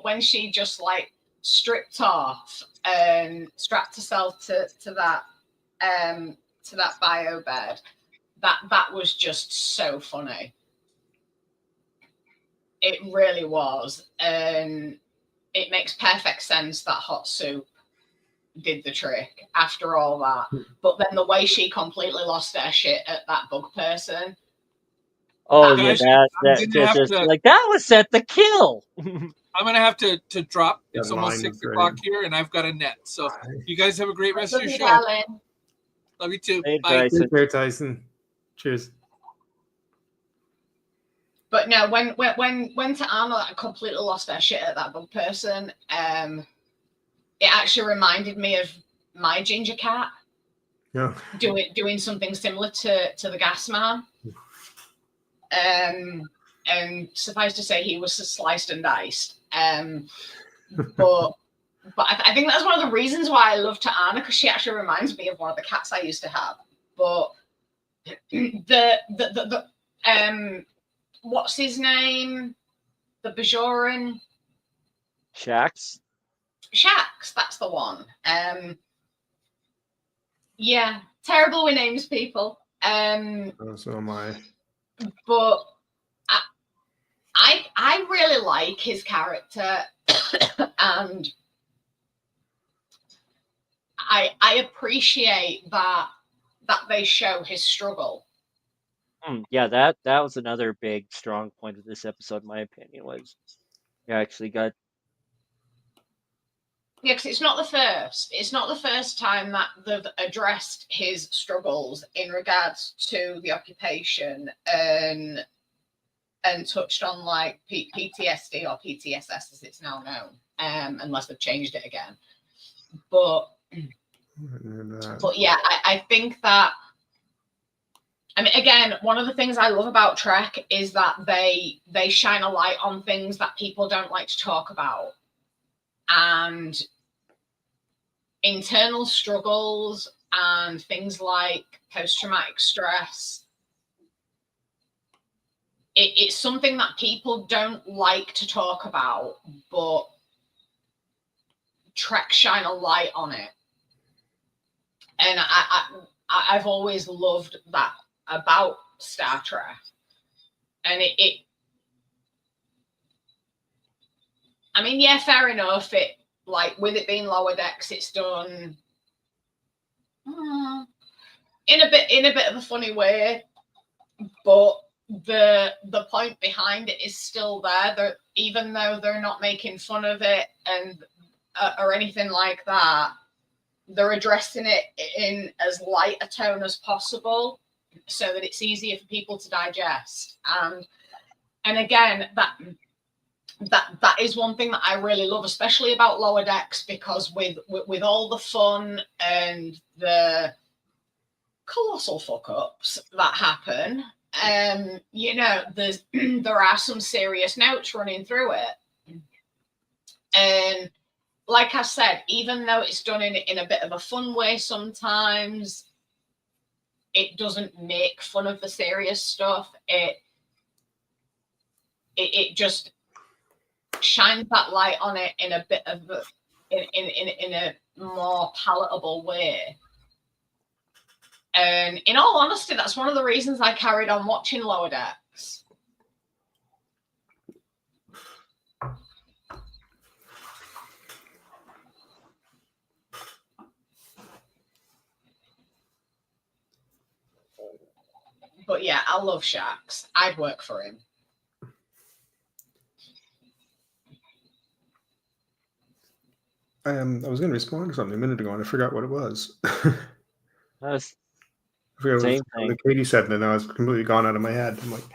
B: when she just like stripped off and strapped herself to that bio bed, that was just so funny. It really was, and it makes perfect sense that hot soup did the trick after all that. But then the way she completely lost her shit at that bug person.
A: Oh
C: Guys,
A: yeah,
C: I'm gonna have
A: just
C: to-
A: like that was set the kill.
C: I'm gonna have to drop. It's
E: That
C: almost
E: line
C: 6
E: is great.
C: o'clock here, and I've got a net. So you guys have a great rest of
B: Love
C: your
B: you,
C: show.
B: darling.
C: Love you too.
A: Hey,
C: Bye.
A: Tyson.
E: Take care, Tyson. Cheers.
B: But no, when Ta'ana completely lost their shit at that bug person, it actually reminded me of my ginger cat
E: Yeah.
B: doing something similar to the gas man. And suffice to say, he was sliced and diced. But I think that's one of the reasons why I love Ta'ana, because she actually reminds me of one of the cats I used to have. But the what's his name? The Bajoran
A: Shax.
B: Shax, that's the one. Yeah, terrible with names, people.
E: So am I.
B: But I really like his character, and I appreciate that they show his struggle.
A: Yeah, that was another big strong point of this episode, in my opinion, was you actually got.
B: Yeah, because it's not the first time that they've addressed his struggles in regards to the occupation and touched on like PTSD or PTSS as it's now known, unless they've changed it again. But yeah, I think that, I mean, again, one of the things I love about Trek is that they shine a light on things that people don't like to talk about. And internal struggles and things like post-traumatic stress, it's something that people don't like to talk about, but Trek shine a light on it. And I've always loved that about Star Trek. And it I mean, yeah, fair enough. It, like, with it being lower decks, it's done in a bit of a funny way, but the point behind it is still there. That even though they're not making fun of it and or anything like that, they're addressing it in as light a tone as possible, so that it's easier for people to digest. And again, that is one thing that I really love, especially about Lower Decks, because with all the fun and the colossal fuck ups that happen, you know, there are some serious notes running through it. And like I said, even though it's done in a bit of a fun way sometimes, it doesn't make fun of the serious stuff. It just shines that light on it in a bit of in a more palatable way. And in all honesty, that's one of the reasons I carried on watching Lower Decks. But yeah, I love Shax. I'd work for him.
E: I was going to respond to something a minute ago, and I forgot what it was.
A: That's
E: I forgot
A: same
E: what
A: thing.
E: Katie said, and now it's completely gone out of my head. I'm like,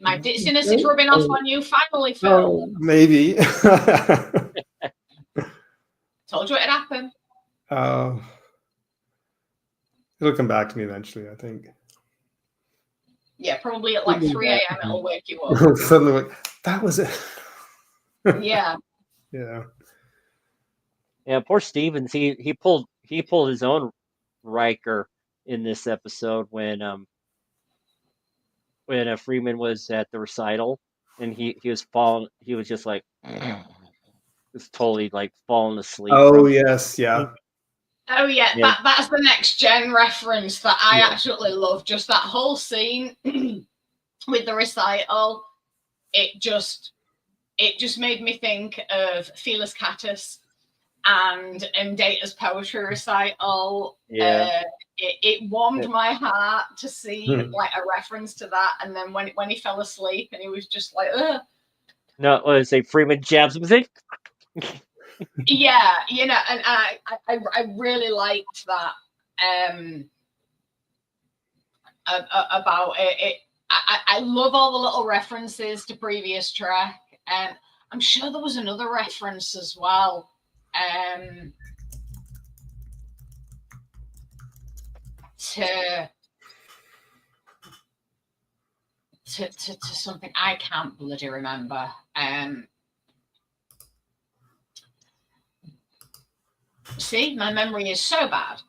B: My ditziness is rubbing off on you finally, Phil.
E: oh, maybe.
B: Told you it'd happen.
E: It'll come back to me eventually, I think.
B: Yeah, probably at like 3 a.m. it'll wake you up.
E: Suddenly, like, that was it.
B: Yeah.
E: Yeah.
A: Yeah, poor Stevens. He pulled his own Riker in this episode when Freeman was at the recital and he was falling. He was just like was totally like falling asleep.
E: Oh yes, yeah.
B: Oh yeah,
A: Yeah.
B: that's the Next Gen reference that I
E: Yeah.
B: absolutely love. Just that whole scene with the recital. It just made me think of Felis Catus and Data's poetry recital.
A: Yeah.
B: It warmed my heart to see
E: Hmm.
B: like a reference to that, and then when he fell asleep and he was just like, ugh.
A: No, what is it? Freeman jabs him.
B: Yeah, you know, and I really liked that about it. I love all the little references to previous Trek, and I'm sure there was another reference as well. To something I can't bloody remember. See, my memory is so bad.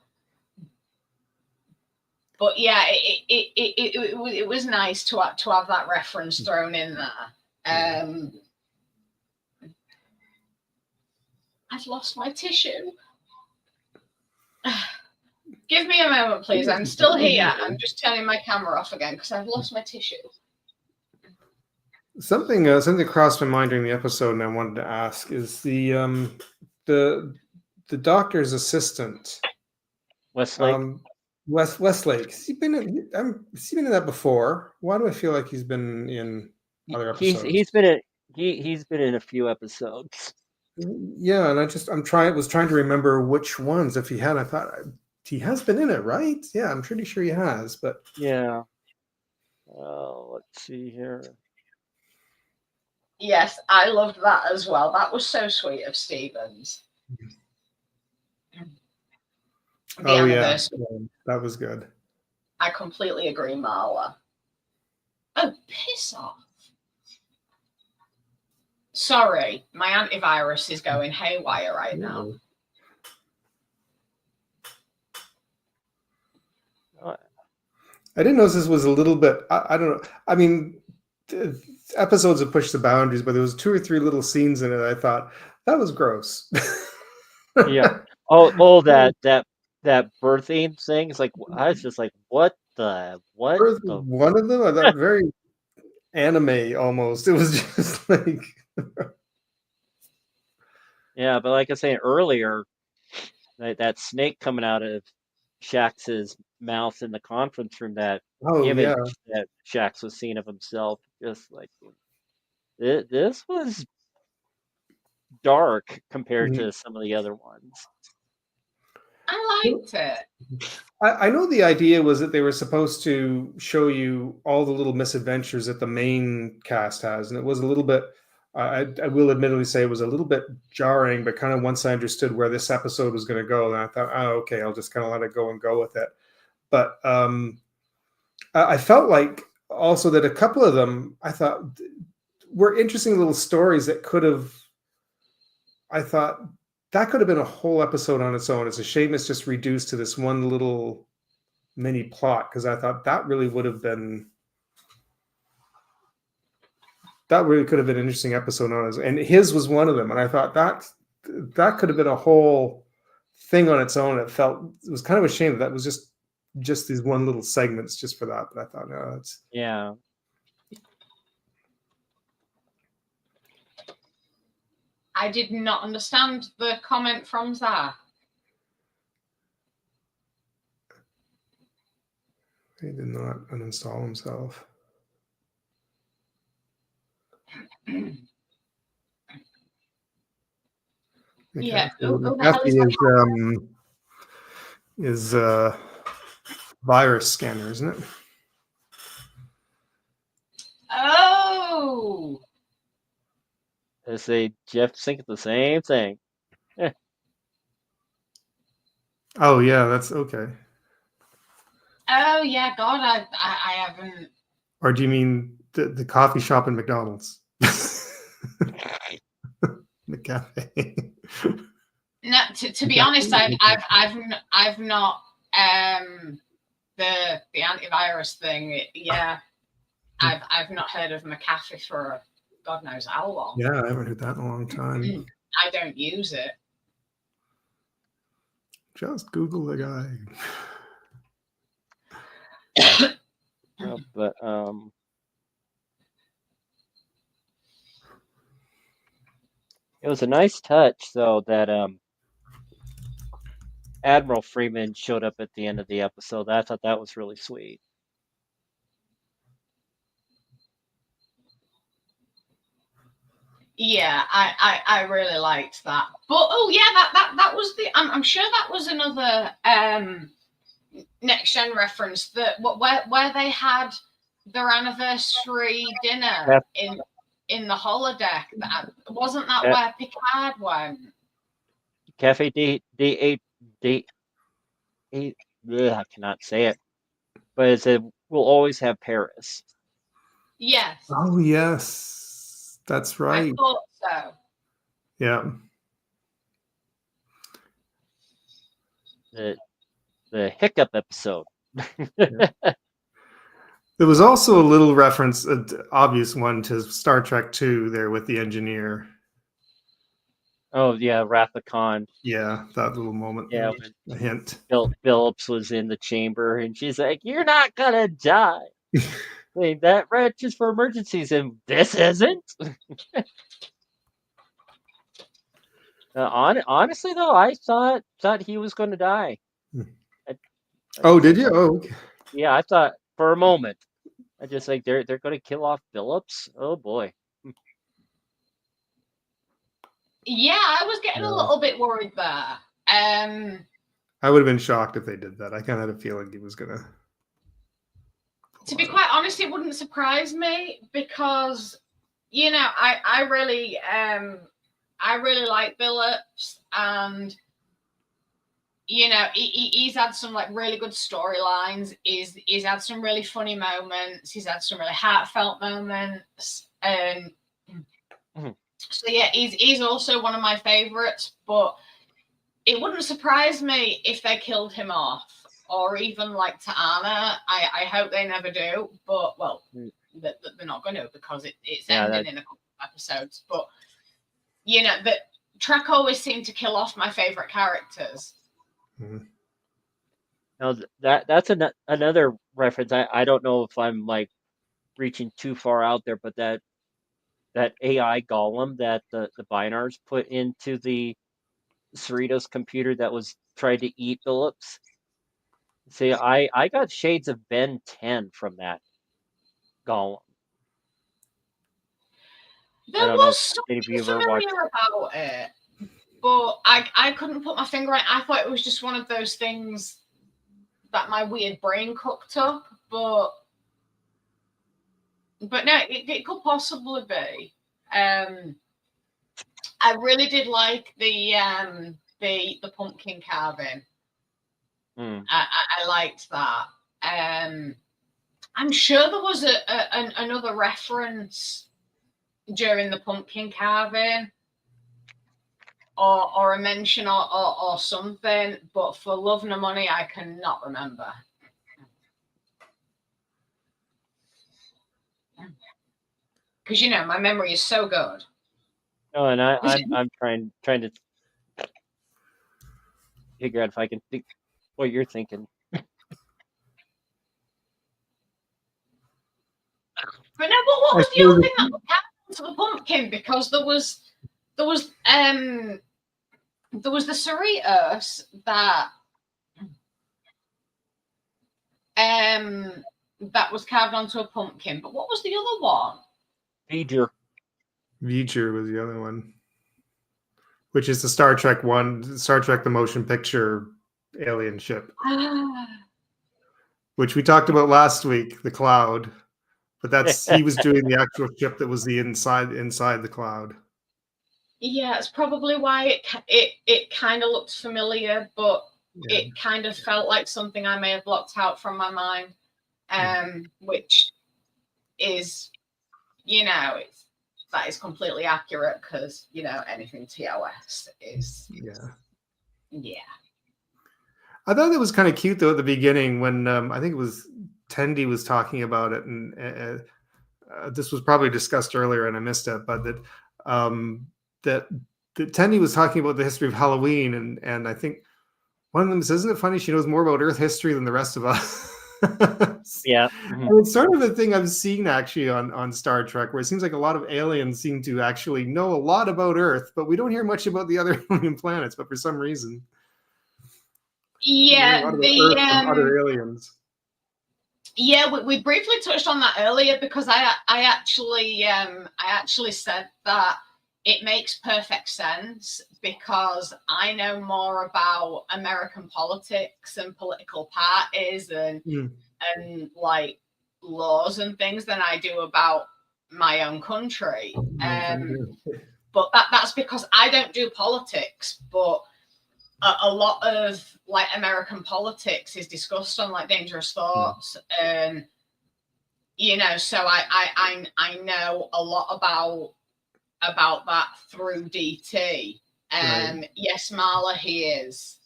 B: But yeah, it was nice to have that reference thrown in there. I've lost my tissue. Give me a moment, please. I'm still here. I'm just turning my camera off again because I've lost my tissue.
E: Something crossed my mind during the episode, and I wanted to ask: is the doctor's assistant,
A: Westlake.
E: Westlake? Has he been in that before? Why do I feel like he's been in other episodes?
A: He's been in a few episodes.
E: Yeah, and was trying to remember which ones. If he had, I thought he has been in it, right? Yeah, I'm pretty sure he has. But
A: yeah. Let's see here.
B: Yes, I loved that as well. That was so sweet of Stevens.
E: Oh yeah, that was good.
B: I completely agree, Marla. Oh, piss off. Sorry, my antivirus is going haywire right now.
E: I didn't know this was a little bit. I don't know. I mean, episodes have pushed the boundaries, but there was 2 or 3 little scenes in it. I thought that was gross.
A: Yeah. Oh, that birthing thing. It's like I was just like, what?
E: One of them, I thought very anime almost. It was just like.
A: Yeah, but like I was saying earlier, that snake coming out of Shax's mouth in the conference room, that image that Shax was seeing of himself, just like this was dark compared to some of the other ones.
B: I liked it.
E: I know the idea was that they were supposed to show you all the little misadventures that the main cast has, and it was a little bit. I will admittedly say it was a little bit jarring, but kind of once I understood where this episode was going to go, then I thought, oh, okay, I'll just kind of let it go and go with it. But I felt like also that a couple of them I thought were interesting little stories that could have. I thought that could have been a whole episode on its own. It's a shame it's just reduced to this one little mini plot, because I thought that really would have been. That really could have been an interesting episode on his, and his was one of them. And I thought that could have been a whole thing on its own. It was kind of a shame that was just these one little segments just for that. But I thought, no, it's
A: yeah.
B: I did not understand the comment from Zach.
E: He did not uninstall himself.
B: Yeah,
E: McAfee is virus scanner, isn't it?
B: Oh,
A: I say Jeff thinking the same thing.
E: Oh yeah, that's okay.
B: Oh yeah, God, I haven't.
E: Or do you mean the coffee shop in McDonald's? The cafe.
B: No, to be honest, I've not the antivirus thing. Yeah, I've not heard of McAfee for God knows how long.
E: Yeah, I haven't heard that in a long time.
B: I don't use it.
E: Just Google the guy.
A: But it was a nice touch, though, that Admiral Freeman showed up at the end of the episode. I thought that was really sweet.
B: Yeah, I really liked that. But oh yeah, that was the. I'm sure that was another Next Gen reference that where they had their anniversary dinner in the holodeck. Wasn't that where Picard went?
A: Cafe D8. I cannot say it, but it said we'll always have Paris.
B: Yes.
E: Oh yes, that's right.
B: I thought so.
E: Yeah.
A: The hiccup episode.
E: Yeah. There was also a little reference, an obvious one, to Star Trek II there with the engineer.
A: Oh yeah, Wrath of Khan.
E: Yeah, that little moment.
A: Yeah,
E: a hint.
A: Phillips was in the chamber, and she's like, "You're not gonna die." I mean, that wrench is for emergencies, and this isn't. Honestly, though, I thought he was going to die.
E: Oh, did you? Oh, okay.
A: Yeah, I thought for a moment. I just like they're going to kill off Phillips. Oh boy.
B: Yeah, I was getting a little bit worried there.
E: I would have been shocked if they did that. I kind of had a feeling he was gonna.
B: To be quite honest, it wouldn't surprise me because, you know, I really like Phillips, and you know, he's had some like really good storylines. He's had some really funny moments. He's had some really heartfelt moments, and so yeah, he's also one of my favorites. But it wouldn't surprise me if they killed him off, or even like Ta'ana. I hope they never do, but well, they're not going to because it's ending in a couple of episodes. But you know, that Trek always seemed to kill off my favorite characters.
E: Mm-hmm.
A: Now that's another reference. I don't know if I'm like reaching too far out there, but that AI golem that the Binars put into the Cerritos computer that was trying to eat Phillips. See, I got shades of Ben 10 from that golem.
B: There was something familiar about it, but I couldn't put my finger on it. I thought it was just one of those things that my weird brain cooked up, but no, it could possibly be. I really did like the pumpkin carving. I liked that. I'm sure there was another reference during the pumpkin carving, or a mention or something, but for love nor money, I cannot remember. Because you know my memory is so good.
A: Oh, and I'm trying to figure out if I can think what you're thinking.
B: But no, what was the other thing that happened to the pumpkin? Because there was the Cerritos that was carved onto a pumpkin. But what was the other one?
A: V'ger
E: was the other one, which is the Star Trek the motion picture alien ship, which we talked about last week, the Cloud. But he was doing the actual ship that was the inside the Cloud.
B: Yeah, it's probably why it kind of looked familiar, but it kind of felt like something I may have blocked out from my mind, which is, that is completely accurate, because anything TOS is
E: I thought it was kind of cute though at the beginning when I think it was Tendi was talking about it, and this was probably discussed earlier and I missed it, but that Tendi was talking about the history of Halloween, and I think one of them says, "Isn't it funny? She knows more about Earth history than the rest of us."
A: Yeah.
E: And it's sort of a thing I've seen actually on Star Trek, where it seems like a lot of aliens seem to actually know a lot about Earth, but we don't hear much about the other alien planets. But for some reason,
B: yeah,
E: Earth from other aliens.
B: Yeah, we briefly touched on that earlier, because I actually said that it makes perfect sense, because I know more about American politics and political parties and like laws and things than I do about my own country. But that's because I don't do politics, but a lot of like American politics is discussed on like Dangerous Thoughts, and so I know a lot about that through DT.
E: Right.
B: Yes, Marla, he is.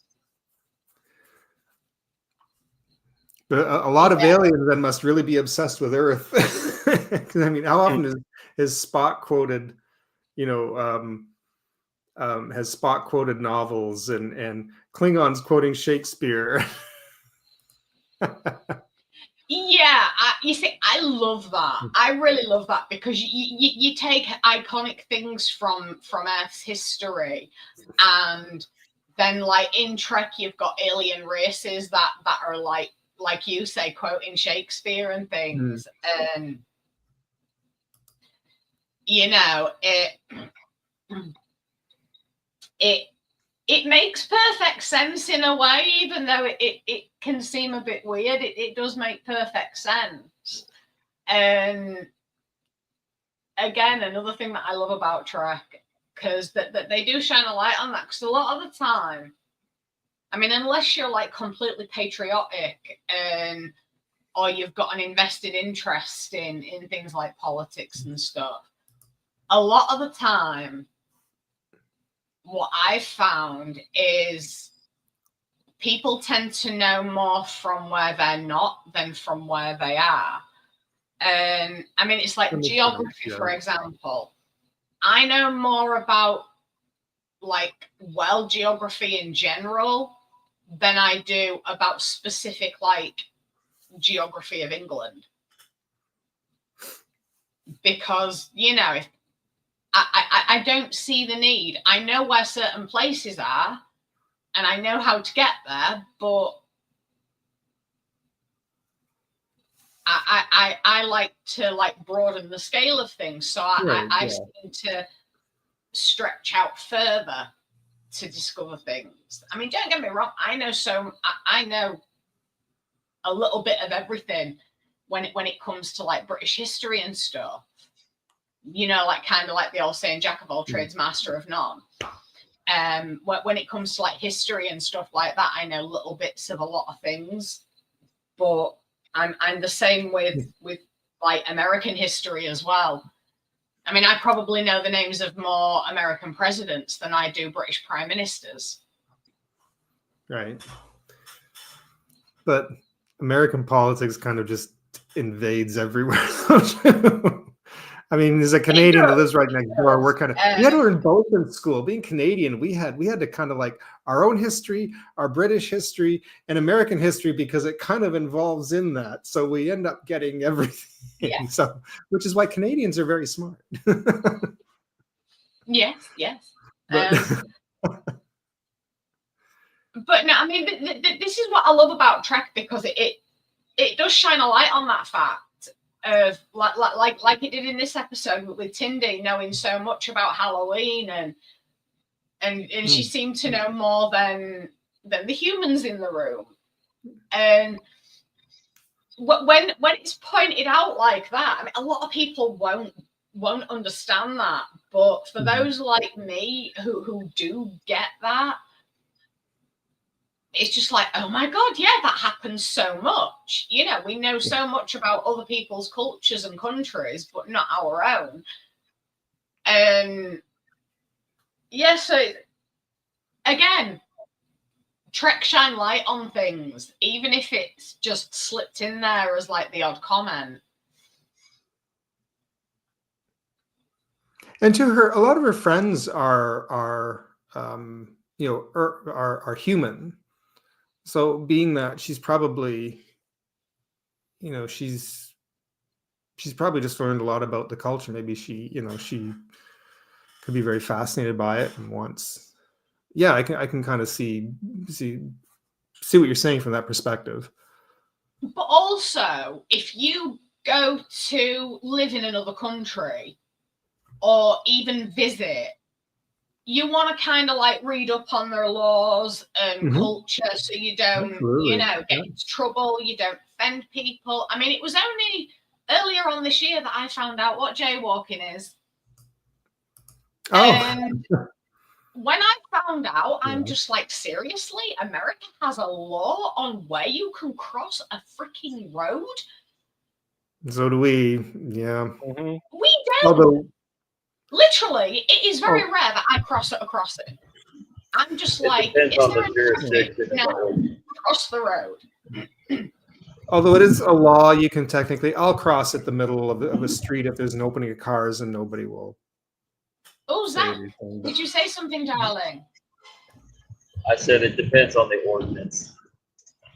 E: But a lot of aliens then must really be obsessed with Earth. I mean, how often is Spock quoted? Has Spock quoted novels and Klingons quoting Shakespeare?
B: Yeah, you see, I love that. I really love that, because you take iconic things from Earth's history, and then like in Trek you've got alien races that are like you say, quoting Shakespeare and things, and it makes perfect sense in a way, even though it can seem a bit weird. It does make perfect sense. And again, another thing that I love about Trek, because that they do shine a light on that, because a lot of the time, I mean, unless you're like completely patriotic or you've got an invested interest in things like politics and stuff, a lot of the time, what I've found is people tend to know more from where they're not than from where they are. And I mean, it's like geography, for example. I know more about like world geography in general than I do about specific like geography of England. Because, if I don't see the need. I know where certain places are, and I know how to get there, but I like to like broaden the scale of things, so I seem to stretch out further to discover things. I mean, don't get me wrong. I know a little bit of everything when it comes to like British history and stuff. Like kind of like the old saying, "Jack of all trades, master of none." When it comes to like history and stuff like that, I know little bits of a lot of things, but I'm the same with like American history as well. I mean, I probably know the names of more American presidents than I do British prime ministers.
E: Right. But American politics kind of just invades everywhere. I mean, as a Canadian that lives right next door, we're kind of we had to learn both in school. Being Canadian, we had to kind of like our own history, our British history, and American history, because it kind of involves in that. So we end up getting everything.
B: Yeah.
E: So, which is why Canadians are very smart.
B: Yes. But no, I mean, this is what I love about Trek, because it does shine a light on that fact of like it did in this episode with Tindy knowing so much about Halloween, and she seemed to know more than the humans in the room. And when it's pointed out like that, I mean, a lot of people won't understand that, but for those like me who do get that, it's just like, oh my God, yeah, that happens so much. You know, we know so much about other people's cultures and countries, but not our own. And yeah, so again, Trek shine light on things, even if it's just slipped in there as like the odd comment.
E: And to her, a lot of her friends are are human. So being that she's probably, she's probably just learned a lot about the culture. Maybe she could be very fascinated by it and wants. Yeah, I can kind of see what you're saying from that perspective.
B: But also, if you go to live in another country or even visit, you want to kind of like read up on their laws and culture so you don't, get into trouble, you don't offend people. I mean, it was only earlier on this year that I found out what jaywalking is.
E: Oh.
B: And when I found out, I'm just like, seriously? America has a law on where you can cross a freaking road?
E: So do we, yeah.
B: We don't. Literally, it is very rare that I cross across it. I'm just like, is there a jurisdiction? No, cross the road.
E: Although it is a law, you can technically, I'll cross at the middle of a street if there's an opening of cars and nobody will.
B: Oh, Zach, did you say something, darling?
F: I said it depends on the ordinance.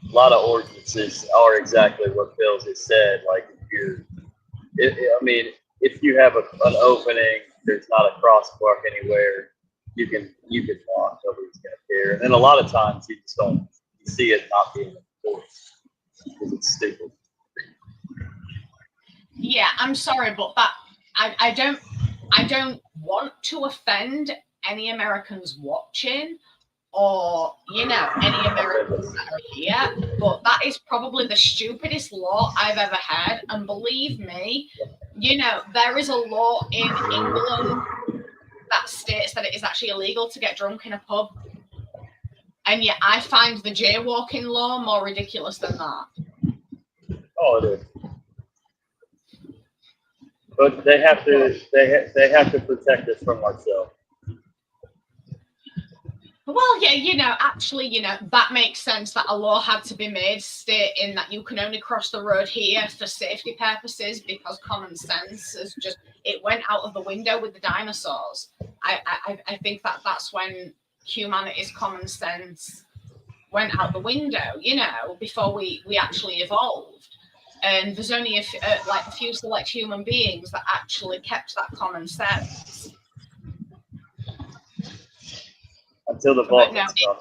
F: A lot of ordinances are exactly what Bill has said. Like if you have an opening, there's not a crosswalk anywhere, you can walk, nobody's gonna care. And then a lot of times you just don't see it not being enforced because it's stupid.
B: Yeah, I'm sorry, but that I don't want to offend any Americans watching or, any Americans that are here, but that is probably the stupidest law I've ever had. And believe me, there is a law in England that states that it is actually illegal to get drunk in a pub. And yet I find the jaywalking law more ridiculous than that.
F: Oh, it is. But they have to protect us from ourselves.
B: Well, yeah, actually, that makes sense that a law had to be made stating that you can only cross the road here for safety purposes because common sense is just, it went out of the window with the dinosaurs. I think that's when humanity's common sense went out the window, before we actually evolved. And there's only a few select human beings that actually kept that common sense.
F: Until the Vulcans come.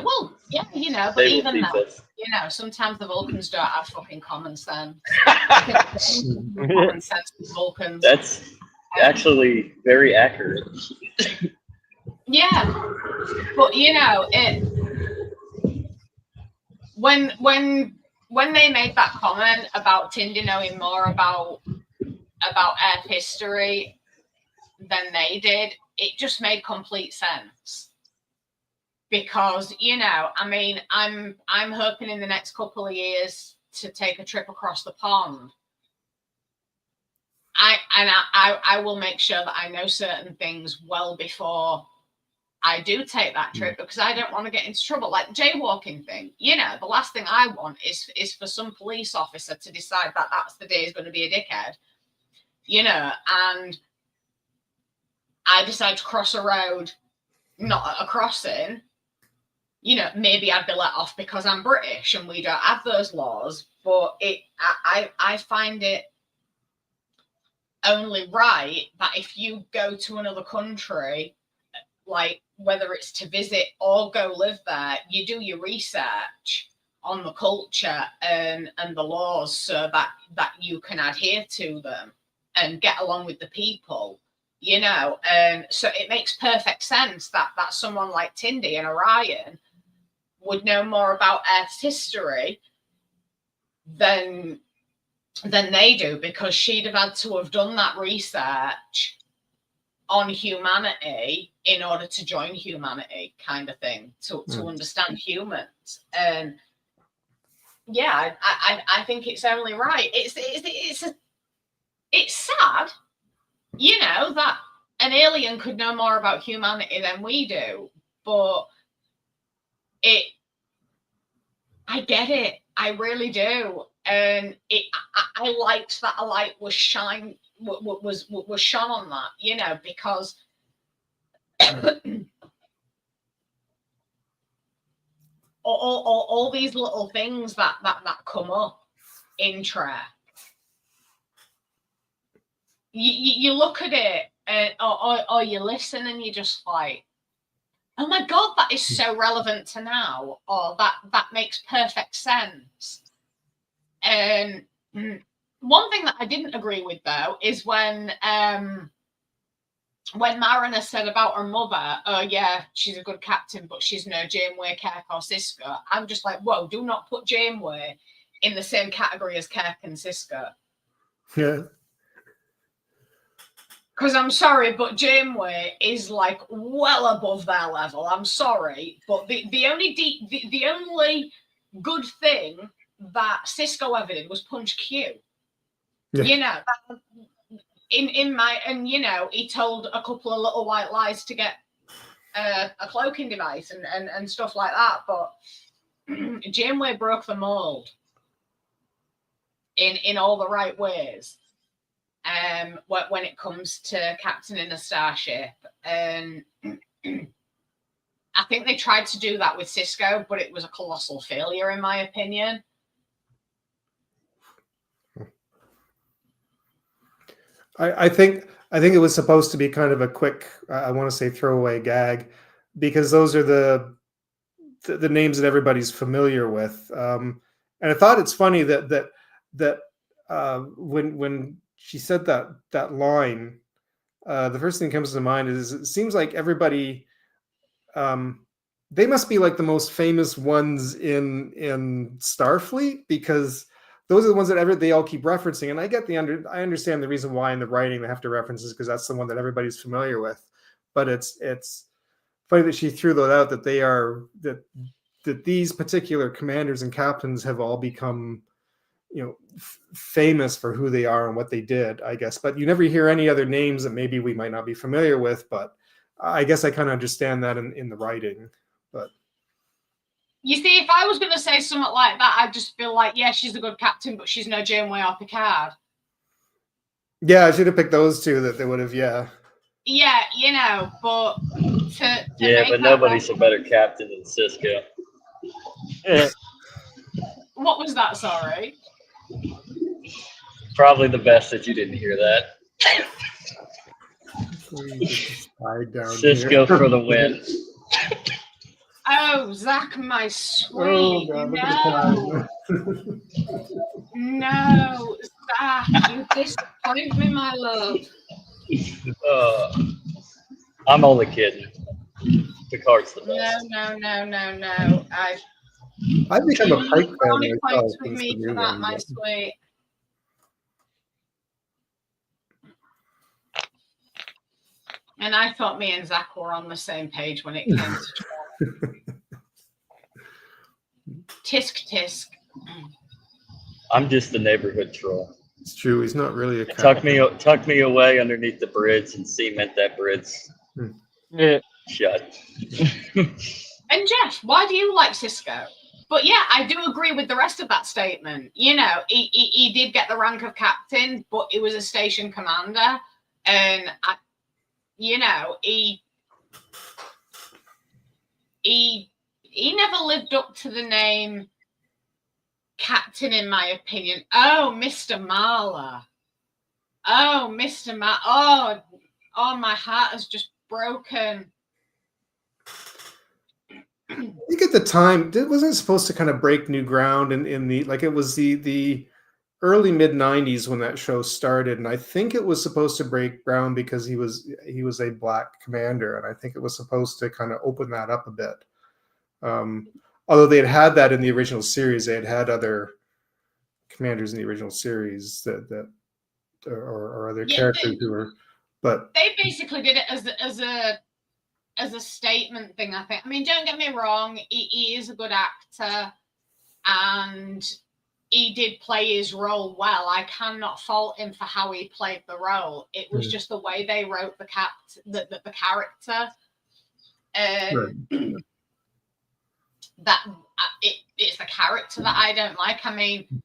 B: Well, yeah, but even though, sometimes the Vulcans don't have fucking common sense. Common sense with Vulcans.
F: That's actually very accurate.
B: Yeah, but when they made that comment about Tindy knowing more about Earth history than they did, it just made complete sense. Because, I'm hoping in the next couple of years to take a trip across the pond. I will make sure that I know certain things well before I do take that trip, because I don't want to get into trouble. Like jaywalking thing, the last thing I want is for some police officer to decide that that's the day he's going to be a dickhead, and I decide to cross a road, not at a crossing, maybe I'd be let off because I'm British and we don't have those laws. But I find it only right that if you go to another country, like whether it's to visit or go live there, you do your research on the culture and the laws so that you can adhere to them and get along with the people. And so it makes perfect sense that someone like Tindy and Orion would know more about Earth's history than they do, because she'd have had to have done that research on humanity in order to join humanity, kind of thing, to understand humans. And yeah, I think it's only right. It's sad, you know, that an alien could know more about humanity than we do, but I get it. I really do. And I liked that a light was shone on that, you know, because all these little things that come up in Trek, you look at it or you listen and you're just like, oh my God, that is so relevant to now, or that makes perfect sense. And one thing that I didn't agree with, though, is when Mariner said about her mother, oh yeah, she's a good captain, but she's no Janeway, Kirk, or Sisko. I'm just like, whoa, do not put Janeway in the same category as Kirk and Sisko.
E: Yeah.
B: Because I'm sorry, but Janeway is like well above their level. I'm sorry, but the only good thing that Sisko ever did was punch Q.
E: Yeah.
B: You know, you know, he told a couple of little white lies to get a cloaking device and stuff like that. But Janeway broke the mold in all the right ways. When it comes to captaining a starship, and I think they tried to do that with Sisko, but it was a colossal failure, in my opinion.
E: I think it was supposed to be kind of a quick, I want to say throwaway gag, because those are the names that everybody's familiar with. And I thought it's funny that when she said that line, the first thing that comes to mind is it seems like everybody, they must be like the most famous ones in Starfleet, because those are the ones that they all keep referencing. And I get I understand the reason why in the writing they have to reference this, because that's the one that everybody's familiar with. But it's funny that she threw that out, that they are that these particular commanders and captains have all become, you know, famous for who they are and what they did, I guess. But you never hear any other names that maybe we might not be familiar with. But I guess I kind of understand that in the writing. But
B: you see, if I was going to say something like that, I'd just feel like, yeah, she's a good captain, but she's no Janeway or Picard.
E: Yeah, I should have picked those two that they would have, yeah.
B: Yeah, you know, but
F: yeah, but nobody's a better captain than Sisko.
B: What was that, sorry?
F: Probably the best that you didn't hear that. Sisko for the win.
B: Oh, Zach, my sweet.
E: God,
B: no. No, Zach, you disappoint me, my love.
F: I'm only kidding. Picard's the best.
B: No.
E: I've become a Pike fan
B: only
E: myself.
B: points with me for that, my sweet. And I thought me and Zach were on the same page when it came to Tisk.
F: I'm just the neighborhood troll.
E: It's true. He's not really a
F: tuck me away underneath the bridge and cement that bridge shut.
B: And Jeff, why do you like Sisko? But yeah, I do agree with the rest of that statement. You know, he did get the rank of captain, but he was a station commander, and you know, he never lived up to the name captain, in my opinion. Oh, Mr. Marla. Oh, Mr. Marla. Oh, my heart has just broken.
E: I think at the time, it wasn't supposed to kind of break new ground in the, like, it was the early mid 90s when that show started, and I think it was supposed to break ground because he was a black commander, and I think it was supposed to kind of open that up a bit. Although they had that in the original series, they had other commanders in the original series that or other characters who were But
B: they basically did it as a statement thing, I think. I mean, don't get me wrong, he is a good actor, and he did play his role well. I cannot fault him for how he played the role. It was just the way they wrote the character. That it's the character that I don't like. I mean,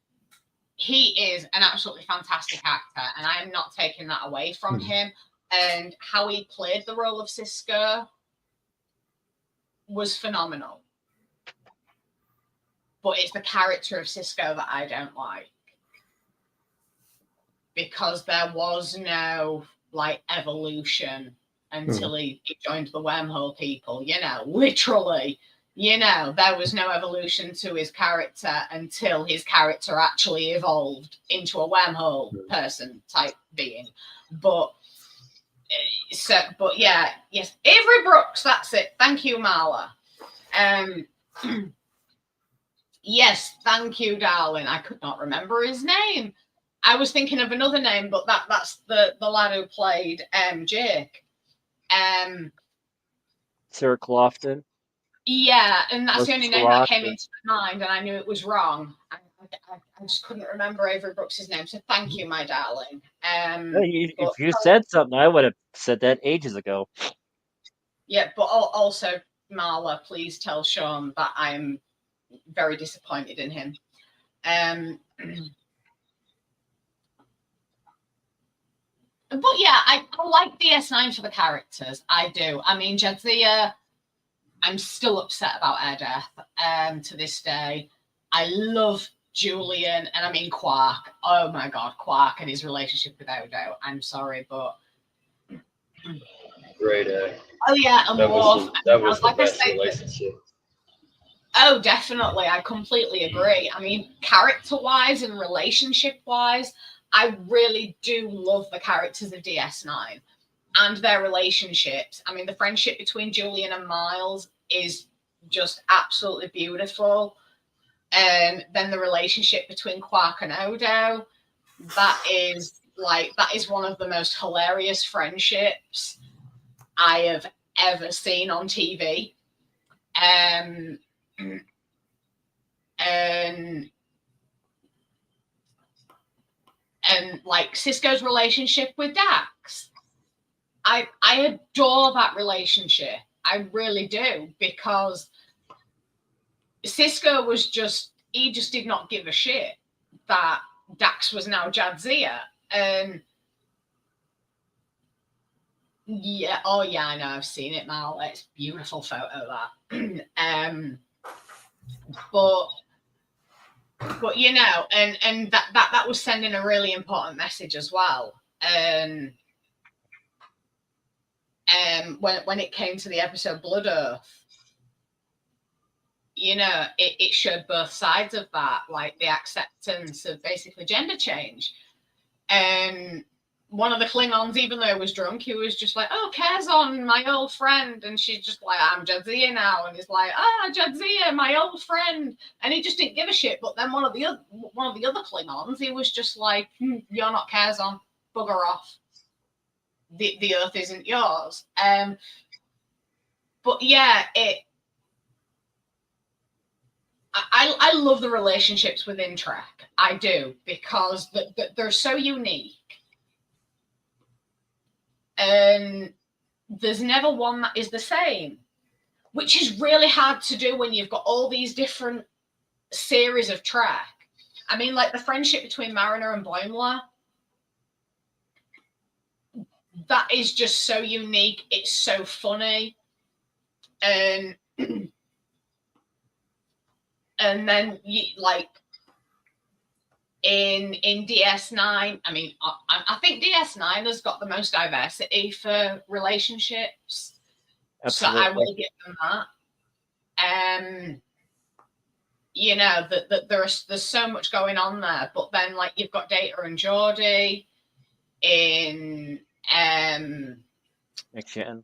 B: he is an absolutely fantastic actor, and I am not taking that away from him. And how he played the role of Cisco was phenomenal. But it's the character of Cisco that I don't like. Because there was no, like, evolution until he joined the wormhole people, you know, literally. You know, there was no evolution to his character until his character actually evolved into a wormhole person type being. But yeah, yes, Avery Brooks, that's it. Thank you, Marla. Yes, thank you, darling. I could not remember his name. I was thinking of another name, but that's the lad who played Jake.
A: Sir Clofton.
B: Yeah, and that's
A: Or
B: the only name that came into my mind, and I knew it was wrong. I just couldn't remember Avery Brooks' name, so thank you, my darling.
A: If you said something, I would have said that ages ago.
B: Yeah, but also, Marla, please tell Sean that I'm very disappointed in him. But yeah, I like DS9 for the characters. I do. I mean, Jadzia, I'm still upset about her death to this day. I love Julian, and I mean Quark. Oh my God, Quark and his relationship with Odo. I'm sorry, but...
F: Great.
B: Oh yeah, and
F: that
B: Worf.
F: was the
B: like
F: best relationship.
B: Oh, definitely. I completely agree. I mean, character-wise and relationship-wise, I really do love the characters of DS9 and their relationships. I mean, the friendship between Julian and Miles is just absolutely beautiful. And then the relationship between Quark and Odo, that is one of the most hilarious friendships I have ever seen on TV. And like Cisco's relationship with Dax, I adore that relationship. I really do, because Cisco he just did not give a shit that Dax was now Jadzia. And yeah, oh yeah, I know, I've seen it, Mal. It's a beautiful photo, that. But you know, and that was sending a really important message as well. When it came to the episode Blood Earth, you know, it showed both sides of that, like the acceptance of basically gender change. And one of the Klingons, even though he was drunk, he was just like, "Oh, Kazon, my old friend," and she's just like, "I'm Jadzia now," and he's like, "Ah, Jadzia, my old friend," and he just didn't give a shit. But then one of the other Klingons, he was just like, "You're not Kazon, bugger off. The Earth isn't yours." But yeah, I love the relationships within Trek. I do, because they're so unique. And there's never one that is the same, which is really hard to do when you've got all these different series of Trek. I mean, like the friendship between Mariner and Boimler, that is just so unique. It's so funny. And then like in DS9, I mean, I think DS9 has got the most diversity for relationships. Absolutely. So I will give them that. You know, there's so much going on there. But then, like, you've got Data and Geordi in
A: Next Gen.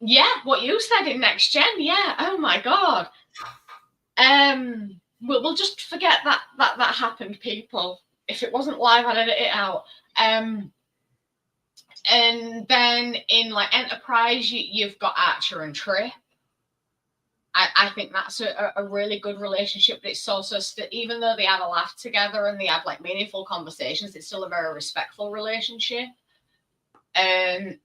B: Yeah, what you said in Next Gen. Yeah. Oh my God. We'll just forget that happened, people. If it wasn't live, I'd edit it out. And then in like Enterprise, you've got Archer and Trip. I think that's a really good relationship, but it's also even though they have a laugh together and they have like meaningful conversations, it's still a very respectful relationship. And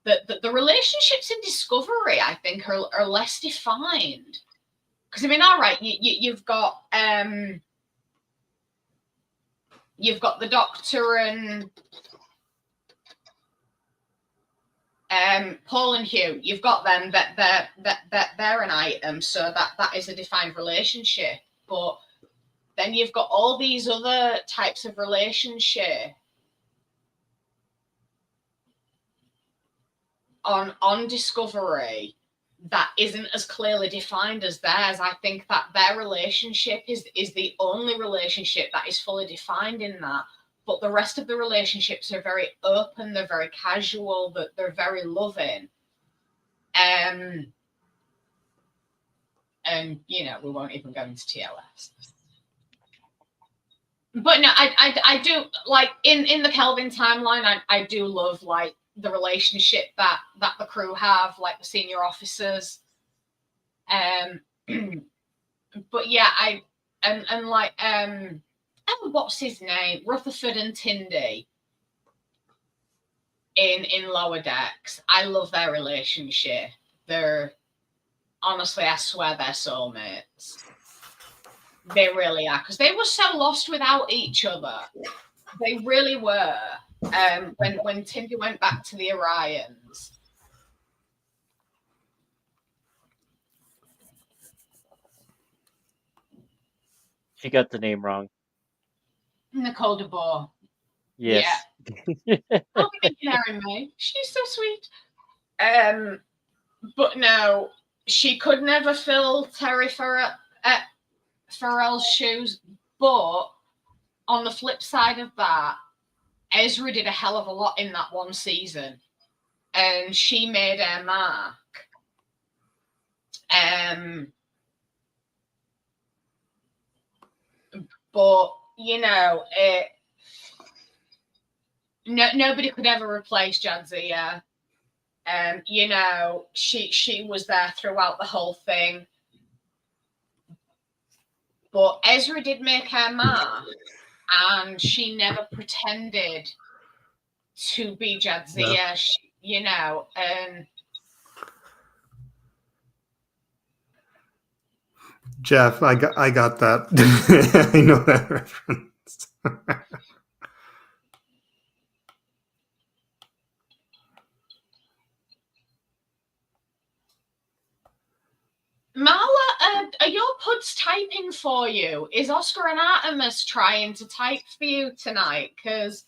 B: the relationships in Discovery, I think, are less defined. Because I mean, all right, you've got the Doctor and Paul and Hugh. You've got them that they're an item, so that is a defined relationship. But then you've got all these other types of relationship on Discovery that isn't as clearly defined as theirs. I think that their relationship is the only relationship that is fully defined in that. But the rest of the relationships are very open, they're very casual, they're very loving. And you know, we won't even go into TLS. But no, I do like in the Kelvin timeline, I do love like the relationship that the crew have, like the senior officers. But yeah, and like what's his name? Rutherford and Tindy in Lower Decks. I love their relationship. They're honestly, I swear they're soulmates. They really are, because they were so lost without each other. They really were. When Tindy went back to the Orions.
A: She got the name wrong.
B: Nicole DeBoer.
A: Yes.
B: Yeah. I'll be marrying me. She's so sweet. But no, she could never fill Terry Farrell's shoes. But on the flip side of that, Ezra did a hell of a lot in that one season, and she made her mark. But you know, nobody could ever replace Jadzia. You know, she was there throughout the whole thing. But Ezra did make her mark, and she never pretended to be Jadzia. No. You know,
E: Jeff, I got that. I know that reference.
B: Marla, are your puds typing for you? Is Oscar and Artemis trying to type for you tonight? Because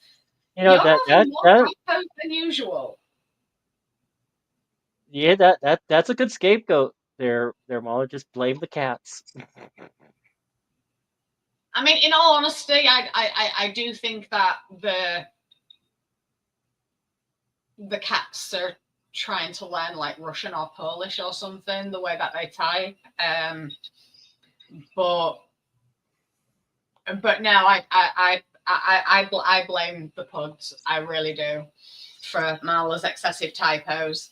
A: you know
B: you're having more typos than usual.
A: Yeah, that's a good scapegoat there, Marla. Just blame the cats.
B: I mean, in all honesty, I do think that the cats are trying to learn like Russian or Polish or something, the way that they type. But no, I blame the puds. I really do for Marla's excessive typos.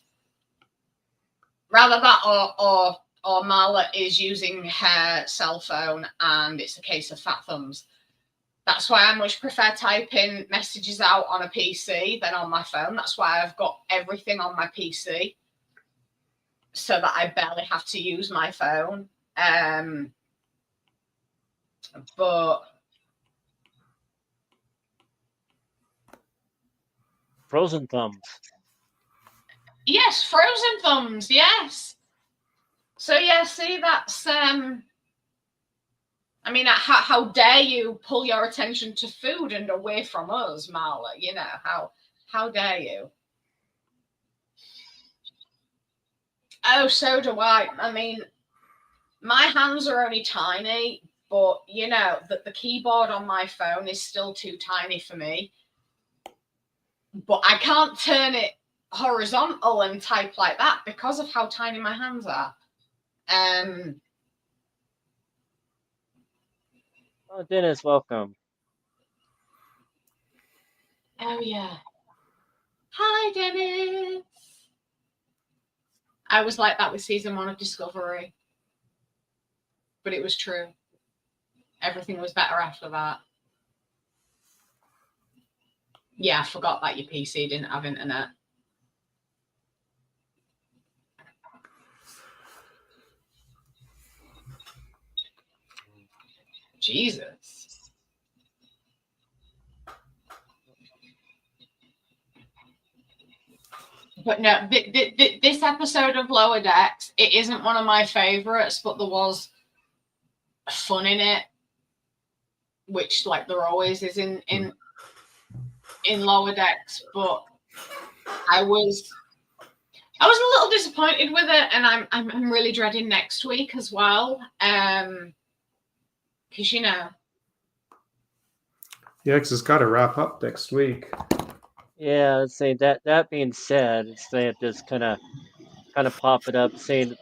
B: Rather that or Marla is using her cell phone and it's a case of fat thumbs. That's why I much prefer typing messages out on a PC than on my phone. That's why I've got everything on my PC so that I barely have to use my phone. But
A: Frozen thumbs.
B: Yes, frozen thumbs, yes. So yeah, see, that's I mean, how dare you pull your attention to food and away from us, Marla? You know, how dare you? Oh, so do I. I mean, my hands are only tiny, but you know, the keyboard on my phone is still too tiny for me. But I can't turn it horizontal and type like that because of how tiny my hands are.
A: Oh, Dennis, welcome.
B: Oh yeah. Hi, Dennis. I was like that with season 1 of Discovery. But it was true. Everything was better after that. Yeah, I forgot that your PC didn't have internet. Jesus. But no, this episode of Lower Decks, it isn't one of my favorites, but there was fun in it, which like there always is in Lower Decks. But I was a little disappointed with it, and I'm really dreading next week as well, because you know.
E: Yeah, because it's got to wrap up next week.
A: Yeah, saying that being said, saying just kind of pop it up, saying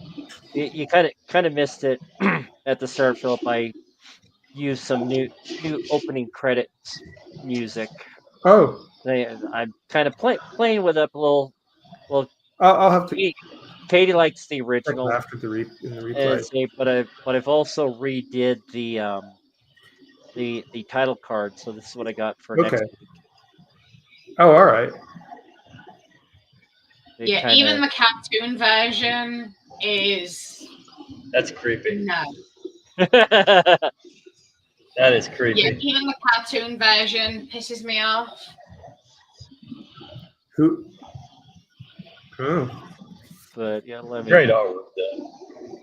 A: you kind of missed it at the start, Philip. I used some new opening credits music.
E: Oh,
A: I'm kind of playing with it a little. Well,
E: I'll have to
A: Katie likes the
E: check
A: original,
E: after the
A: and
E: replay.
A: say, but I've also redid the title card, so this is what I got for next week.
E: Oh, all right.
B: Yeah, even the cartoon version is.
F: That's creepy.
B: No.
F: That is creepy.
B: Yeah, even the cartoon version pisses me off.
E: Who? Oh.
A: But yeah, let me.
F: Great artwork, though.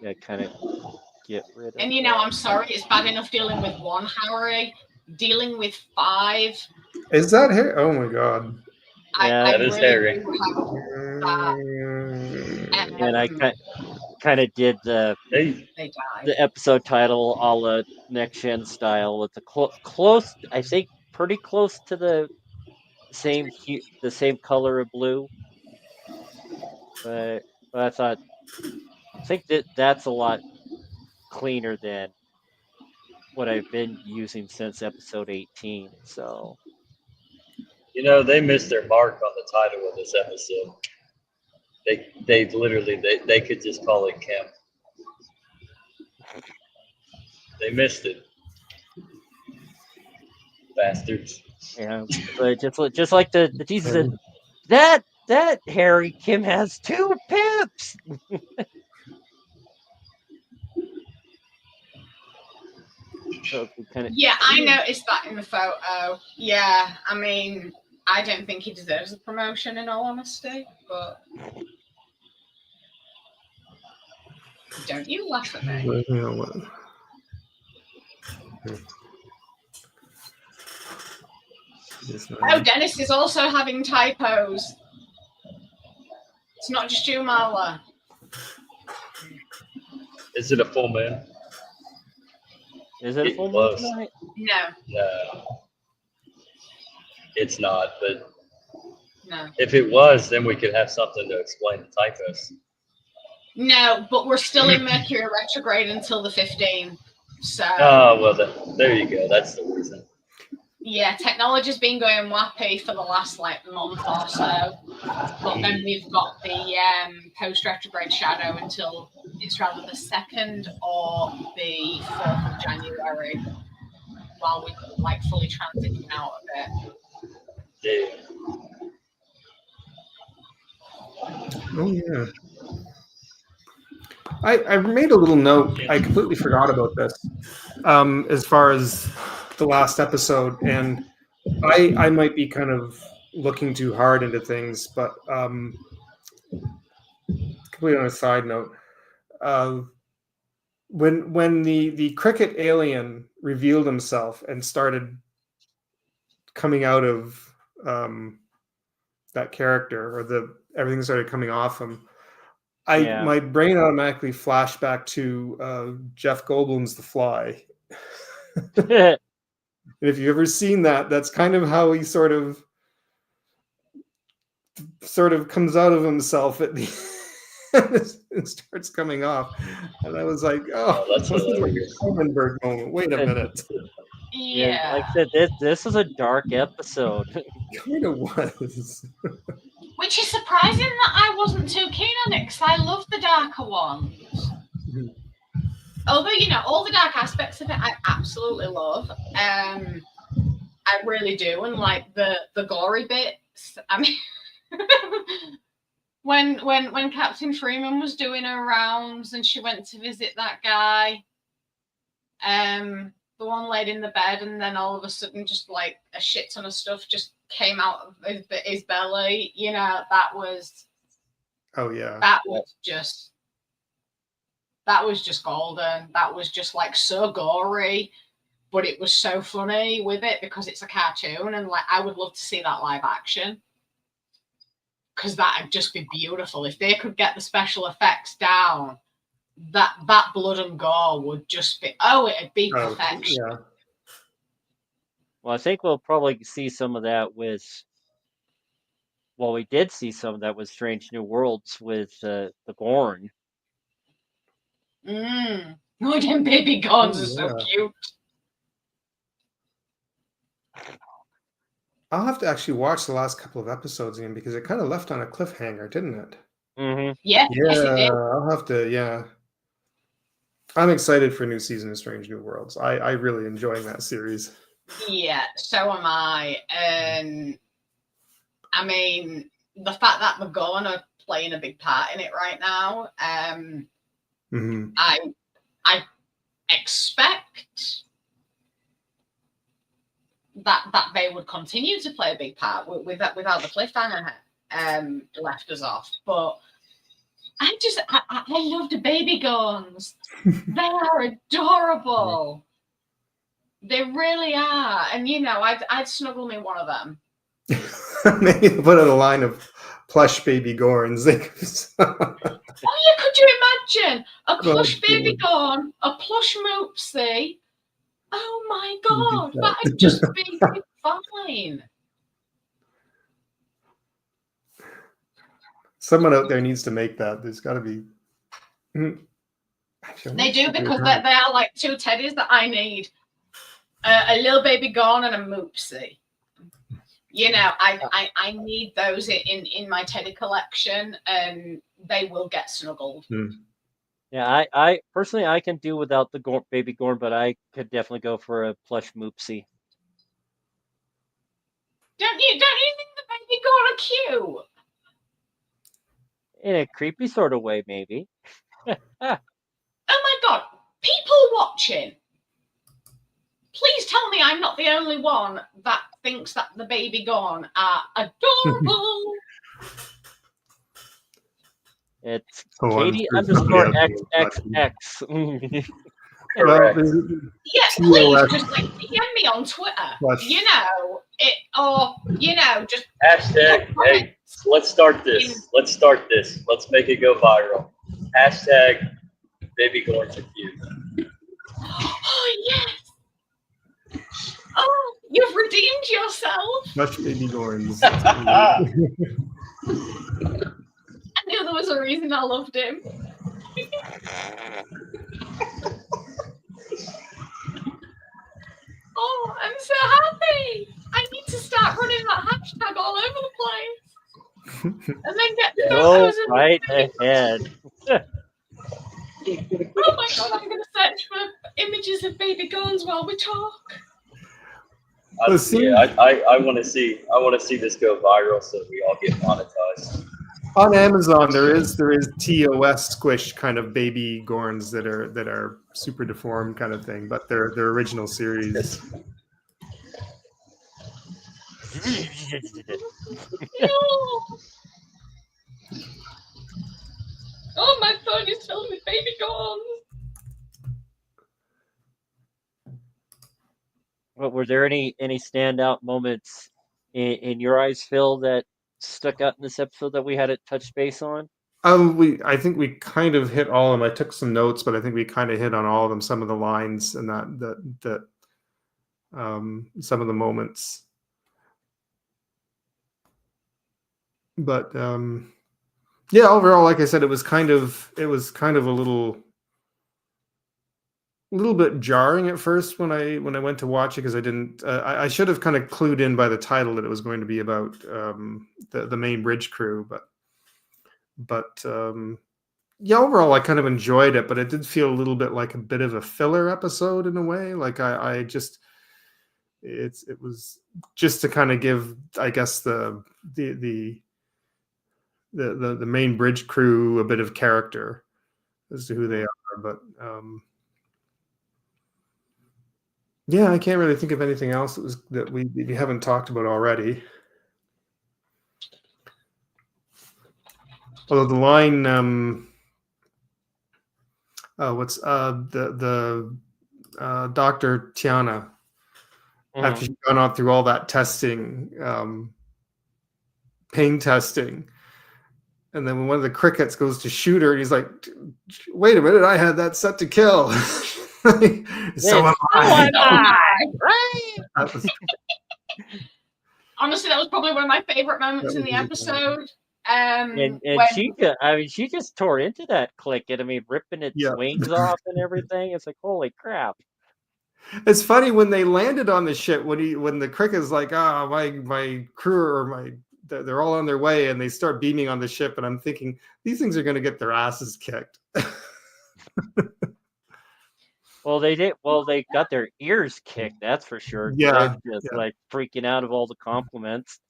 A: Yeah, kind of get rid of.
B: And you know, I'm sorry, it's bad enough dealing with 1 Harry, dealing with 5.
E: Is that Harry? Oh my god.
A: Yeah,
F: that is Harry.
A: And I kind of did the episode title a la Next Gen style with the close. I think pretty close to the same color of blue. But I think that's a lot cleaner than what I've been using since episode 18. So.
F: You know, they missed their mark on the title of this episode. They literally they could just call it Camp. They missed it. Bastards.
A: Yeah, but just like the teaser said, that Harry Kim has 2 pips. So
B: yeah, I noticed that in the photo. Yeah, I mean, I don't think he deserves a promotion in all honesty, but don't you laugh at me. Oh, Dennis is also having typos. It's not just you, Marla.
F: Is it a full moon?
A: Is it a full moon tonight?
F: No. It's not, but
B: no.
F: If it was, then we could have something to explain the typos.
B: No, but we're still in Mercury retrograde until the 15th. So.
F: Oh, well, there you go. That's the reason.
B: Yeah, technology's been going wappy for the last month or so, but then we've got the post-retrograde shadow until it's rather the 2nd or the 4th of January, while we fully transition out of it.
F: Yeah.
E: Oh yeah. I made a little note. I completely forgot about this. As far as the last episode, and I might be kind of looking too hard into things, but completely on a side note, when the cricket alien revealed himself and started coming out of that character, or everything started coming off him, my brain automatically flashed back to Jeff Goldblum's The Fly. And if you've ever seen that, that's kind of how he sort of comes out of himself at the and starts coming off. And I was like, oh, that's like a Cronenberg moment. Wait a minute.
B: Yeah.
A: Like I said, this is a dark episode.
E: It kind of was.
B: Which is surprising that I wasn't too keen on it, because I love the darker ones. Although, you know, all the dark aspects of it I absolutely love. I really do. And like the gory bits. I mean when Captain Freeman was doing her rounds and she went to visit that guy, the one laid in the bed, and then all of a sudden just like a shit ton of stuff just came out of his belly, you know, that was just golden. That was just like so gory, but it was so funny with it because it's a cartoon, and like I would love to see that live action, because that'd just be beautiful if they could get the special effects down. That blood and gore would just be it'd be perfection.
E: Yeah.
A: Well, I think we'll probably see some of that with. Well, we did see some of that with Strange New Worlds with the Gorn.
B: Oh, them baby Gorns are so cute.
E: I'll have to actually watch the last couple of episodes again because it kind of left on a cliffhanger, didn't it?
A: Mm-hmm.
B: Yes, it did.
E: I'll have to. Yeah, I'm excited for a new season of Strange New Worlds. I really enjoying that series.
B: Yeah, so am I. And I mean, the fact that the Gorn are playing a big part in it right now, I expect that they would continue to play a big part without the cliffhanger left us off. But I love the baby Gorns. They are adorable. They really are. And you know, I'd snuggle me one of them.
E: Maybe put on a line of plush baby Gorns.
B: Oh yeah, could you imagine a plush baby Gorn, a plush Moopsie? Oh my god, that'd just be fine.
E: Someone out there needs to make that. There's got to be.
B: Actually, they do, because they are like two teddies that I need. A little baby Gorn and a Moopsie. You know, I need those in my teddy collection, and they will get snuggled.
A: Yeah, I personally I can do without the baby Gorn, but I could definitely go for a plush Moopsie.
B: Don't you think the baby Gorn are cute?
A: In a creepy sort of way, maybe.
B: Oh my god, people watching, please tell me I'm not the only one that thinks that the baby Gorn are adorable.
A: It's Katie_XXX.
B: Yeah, please just like DM me on Twitter. You know it, or you know, just
F: hashtag. Hey, let's start this. Let's make it go viral. Hashtag baby Gorns are cute.
B: Oh yes. Oh, you've redeemed yourself.
E: Much baby Gorns.
B: I knew there was a reason I loved him. Oh, I'm so happy. I need to start running that hashtag all over the place. And then get photos of
A: right ahead.
B: Oh my god, I'm going to search for images of baby Gorns while we talk.
F: I want to see this go viral so we all get monetized.
E: On Amazon, there is TOS squish kind of baby Gorns that are super deformed kind of thing, but they're original series.
B: Oh, my phone is filled with baby Gorns.
A: But were there any standout moments in your eyes, Phil, that stuck out in this episode that we had to touch base on?
E: I think we kind of hit all of them. I took some notes, but I think we kind of hit on all of them. Some of the lines and that some of the moments. But yeah, overall, like I said, it was kind of a little little bit jarring at first when I went to watch it, because I didn't. I should have kind of clued in by the title that it was going to be about the main bridge crew, but yeah, overall I kind of enjoyed it, but it did feel a little bit like a bit of a filler episode in a way. Like I just it was just to kind of give, I guess, the main bridge crew a bit of character as to who they are, but yeah, I can't really think of anything else that we haven't talked about already. Although the line, what's the Dr. Tiana, after she's gone on through all that testing, pain testing, and then when one of the crickets goes to shoot her, and he's like, "Wait a minute, I had that set to kill." So am I.
B: Right?
E: That was,
B: Honestly, that was probably one of my favorite moments in the episode.
A: And
B: When,
A: she just tore into that click, and I mean, ripping its
E: Yeah.
A: wings off and everything. It's like, holy crap!
E: It's funny when they landed on the ship, when the cricket's like, my crew or they're all on their way, and they start beaming on the ship, and I'm thinking these things are going to get their asses kicked.
A: Well, they did. Well, they got their ears kicked. That's for sure.
E: Yeah,
A: They're just like freaking out of all the compliments.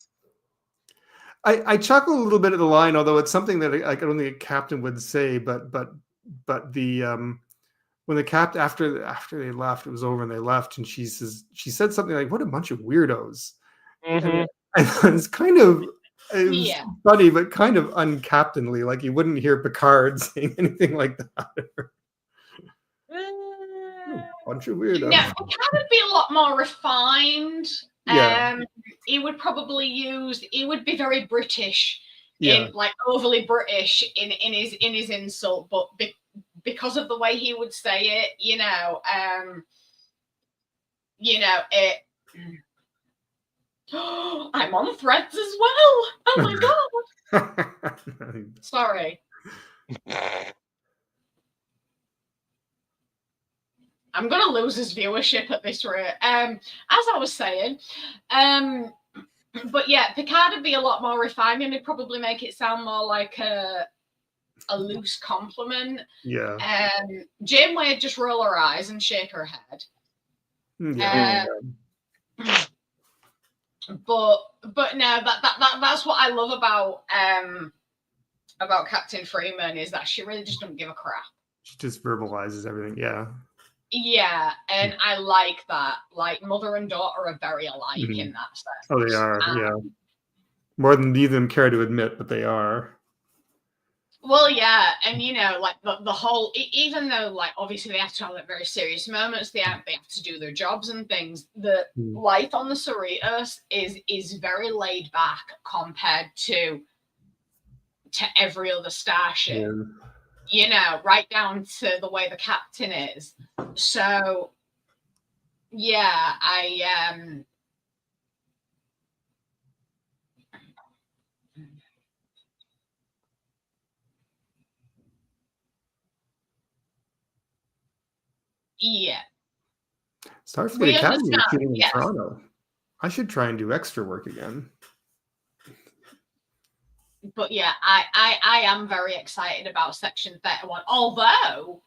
E: I chuckle a little bit at the line, although it's something that I don't think a captain would say. But the when the captain after they left, it was over and they left, and she said something like, "What a bunch of weirdos."
A: Mm-hmm.
E: And it's kind of was
B: Yeah.
E: funny, but kind of uncaptainly. Like you wouldn't hear Picard saying anything like that. Bunch of weirdos.
B: No, Picard would be a lot more refined.
E: Yeah.
B: He would be very British,
E: Yeah.
B: like overly British in his insult, but because of the way he would say it, it. I'm on Threads as well. Oh my god! Sorry. I'm gonna lose his viewership at this rate. As I was saying, but yeah, Picard would be a lot more refined, and he'd probably make it sound more like a loose compliment.
E: Yeah.
B: Janeway would just roll her eyes and shake her head.
E: Yeah.
B: But no, that's what I love about Captain Freeman, is that she really just doesn't give a crap.
E: She just verbalizes everything. Yeah.
B: Yeah, and I like that. Like, mother and daughter are very alike in that sense.
E: Oh, they are. Yeah. More than either of them care to admit, but they are.
B: Well, yeah, and like the whole, even though like obviously they have to have like very serious moments, they have to do their jobs and things. The life on the Cerritos is very laid back compared to every other starship.
E: Yeah.
B: Right down to the way the captain is. So, yeah, yeah.
E: Starfleet Academy is shooting in Toronto. I should try and do extra work again.
B: But yeah, I am very excited about Section 31. Although,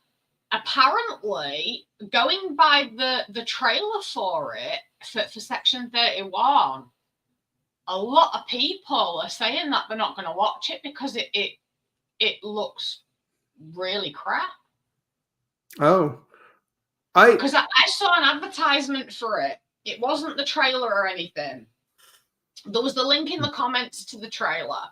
B: apparently, going by the trailer for it, for Section 31, a lot of people are saying that they're not going to watch it because it looks really crap.
E: Oh.
B: Because I saw an advertisement for it. It wasn't the trailer or anything. There was the link in the comments to the trailer.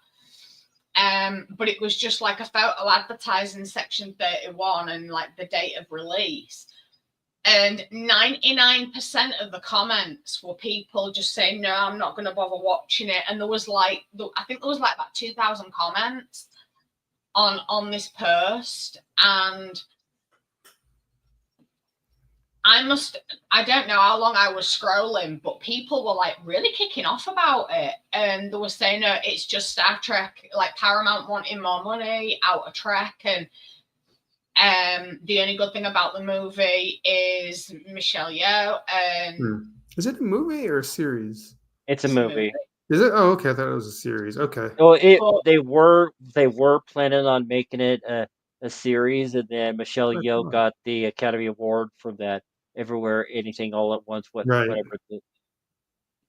B: But it was just like a photo advertising Section 31 and like the date of release. And 99% of the comments were people just saying, no, I'm not going to bother watching it. And there was I think there was like about 2,000 comments on this post. And I don't know how long I was scrolling, but people were like really kicking off about it. And they were saying, no, it's just Star Trek, like Paramount wanting more money out of Trek. And The only good thing about the movie is Michelle Yeoh, and
E: Is it a movie or a series?
A: It's a movie.
E: Is it? Oh, okay. I thought it was a series. Okay.
A: Oh,
B: But-
A: they were planning on making it a series, and then Michelle
E: Oh,
A: Yeoh
E: cool.
A: got the Academy Award for that Everywhere, Anything, All at Once,
E: Right.
A: whatever.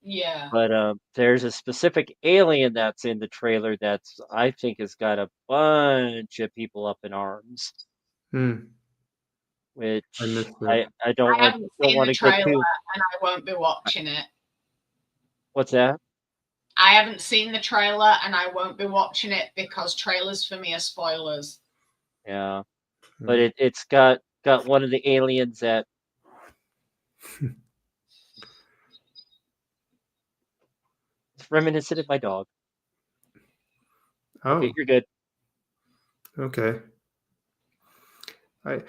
B: yeah.
A: But there's a specific alien that's in the trailer that's I think has got a bunch of people up in arms, which
E: I missed
A: I
E: that.
A: don't
B: I haven't
A: don't
B: seen
A: want
B: the
A: to get
B: trailer,
A: too.
B: and I won't be watching it.
A: What's that?
B: I haven't seen the trailer, and I won't be watching it because trailers for me are spoilers.
A: Yeah, but it's got one of the aliens that. It's reminiscent of my dog.
E: Oh,
A: Okay, you're good.
E: okay. I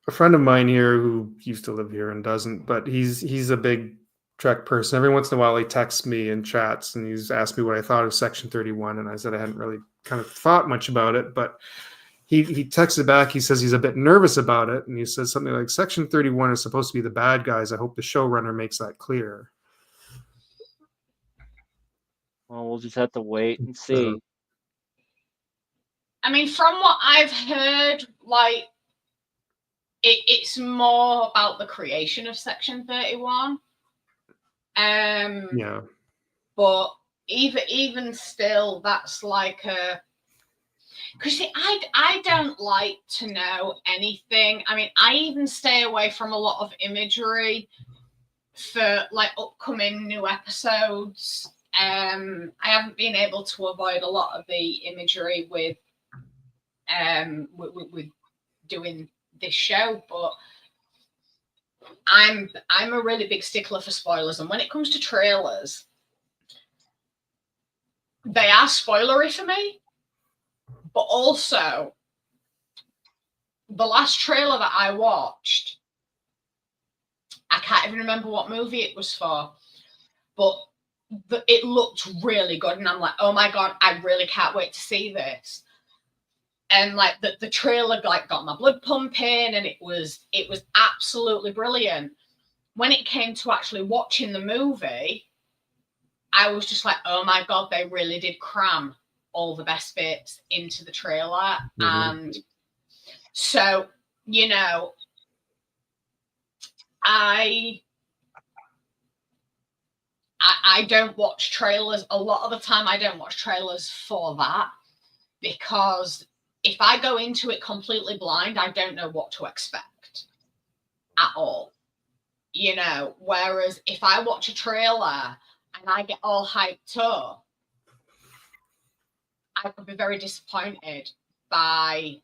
E: a friend of mine here who used to live here and doesn't, but he's a big Trek person. Every once in a while, he texts me and chats, and he's asked me what I thought of Section 31, and I said I hadn't really kind of thought much about it, but he texted back. He says he's a bit nervous about it, and he says something like, "Section 31 is supposed to be the bad guys. I hope the showrunner makes that clear."
A: Well, we'll just have to wait and see.
B: I mean, from what I've heard, like it's more about the creation of Section 31.
E: Yeah.
B: But even still, that's like a. Because I don't like to know anything. I mean, I even stay away from a lot of imagery for like upcoming new episodes. I haven't been able to avoid a lot of the imagery with doing this show, but I'm a really big stickler for spoilers, and when it comes to trailers, they are spoilery for me. But also, the last trailer that I watched, I can't even remember what movie it was for, but it looked really good, and I'm like, oh my god, I really can't wait to see this. And like the trailer like got my blood pumping, and it was absolutely brilliant. When it came to actually watching the movie, I was just like, oh my god, they really did cram all the best bits into the trailer. And so, you know, I don't watch trailers a lot of the time. I don't watch trailers for that, because if I go into it completely blind, I don't know what to expect at all. You know, whereas if I watch a trailer and I get all hyped up, I could be very disappointed by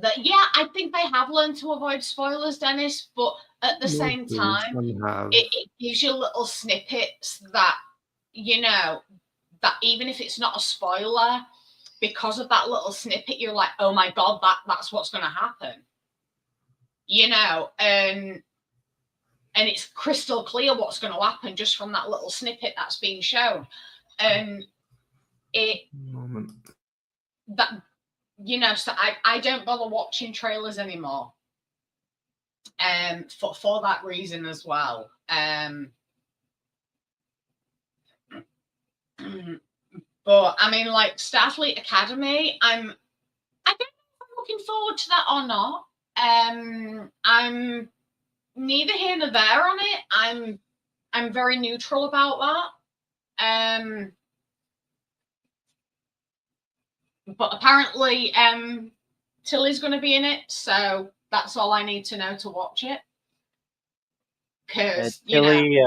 B: that. Yeah, I think they have learned to avoid spoilers, Dennis, but at the same time, it gives you little snippets that, you know, that even if it's not a spoiler, because of that little snippet, you're like, oh my god, that's what's going to happen. You know, and it's crystal clear what's going to happen just from that little snippet that's being shown. And that, you know, so I don't bother watching trailers anymore. For that reason as well. But I mean, like Starfleet Academy, I don't know if I'm looking forward to that or not. I'm neither here nor there on it. I'm very neutral about that. But apparently, Tilly's going to be in it, so that's all I need to know to watch it. Because
A: Tilly,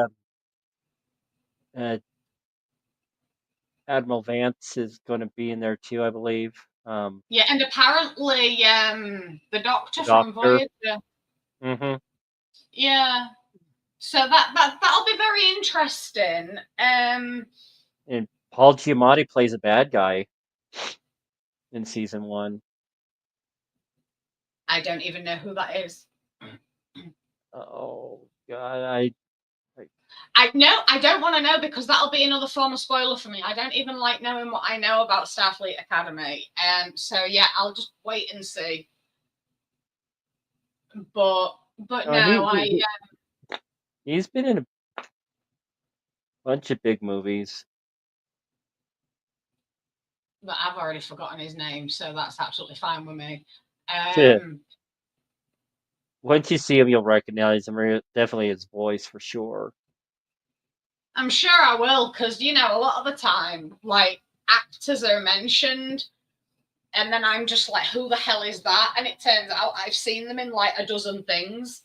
A: Admiral Vance is going to be in there too, I believe.
B: Yeah, and apparently, the Doctor from Voyager.
A: Mm-hmm.
B: Yeah, so that'll be very interesting.
A: And Paul Giamatti plays a bad guy in season 1.
B: I don't even know who that is.
A: Oh God,
B: I don't want to know because that'll be another form of spoiler for me. I don't even like knowing what I know about Starfleet Academy. So yeah, I'll just wait and see. But no,
A: he's been in a bunch of big movies.
B: But I've already forgotten his name, so that's absolutely fine with me.
A: Once you see him, you'll recognize him. Definitely his voice for sure.
B: I'm sure I will, because a lot of the time, like, actors are mentioned, and then I'm just like, who the hell is that? And it turns out I've seen them in like a dozen things.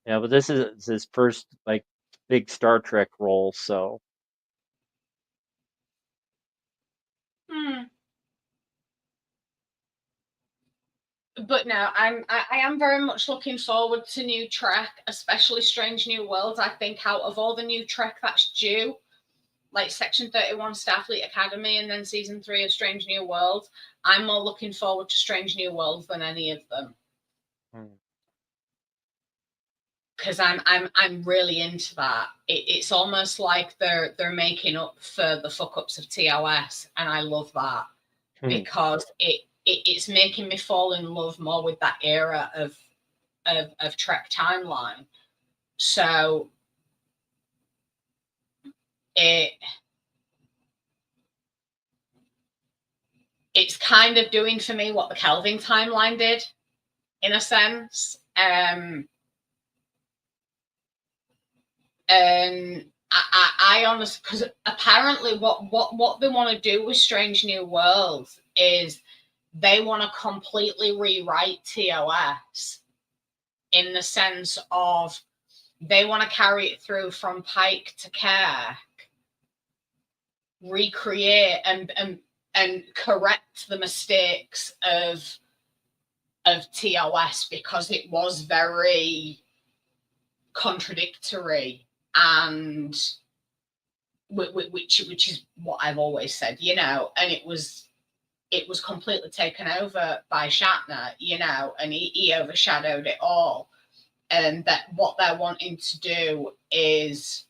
A: Yeah, but this is his first like big Star Trek role, so.
B: But no, I am very much looking forward to new Trek, especially Strange New Worlds. I think out of all the new Trek that's due, like Section 31 Starfleet Academy and then Season 3 of Strange New Worlds, I'm more looking forward to Strange New Worlds than any of them. Because I'm really into that. It's almost like they're making up for the fuck ups of TOS, and I love that because it's making me fall in love more with that era of Trek timeline. So it's kind of doing for me what the Kelvin timeline did, in a sense. And I honestly, because apparently what they want to do with Strange New Worlds is they want to completely rewrite TOS in the sense of they want to carry it through from Pike to Kirk, recreate and correct the mistakes of TOS because it was very contradictory and which is what I've always said, and it was completely taken over by Shatner, and he overshadowed it all. And that what they're wanting to do is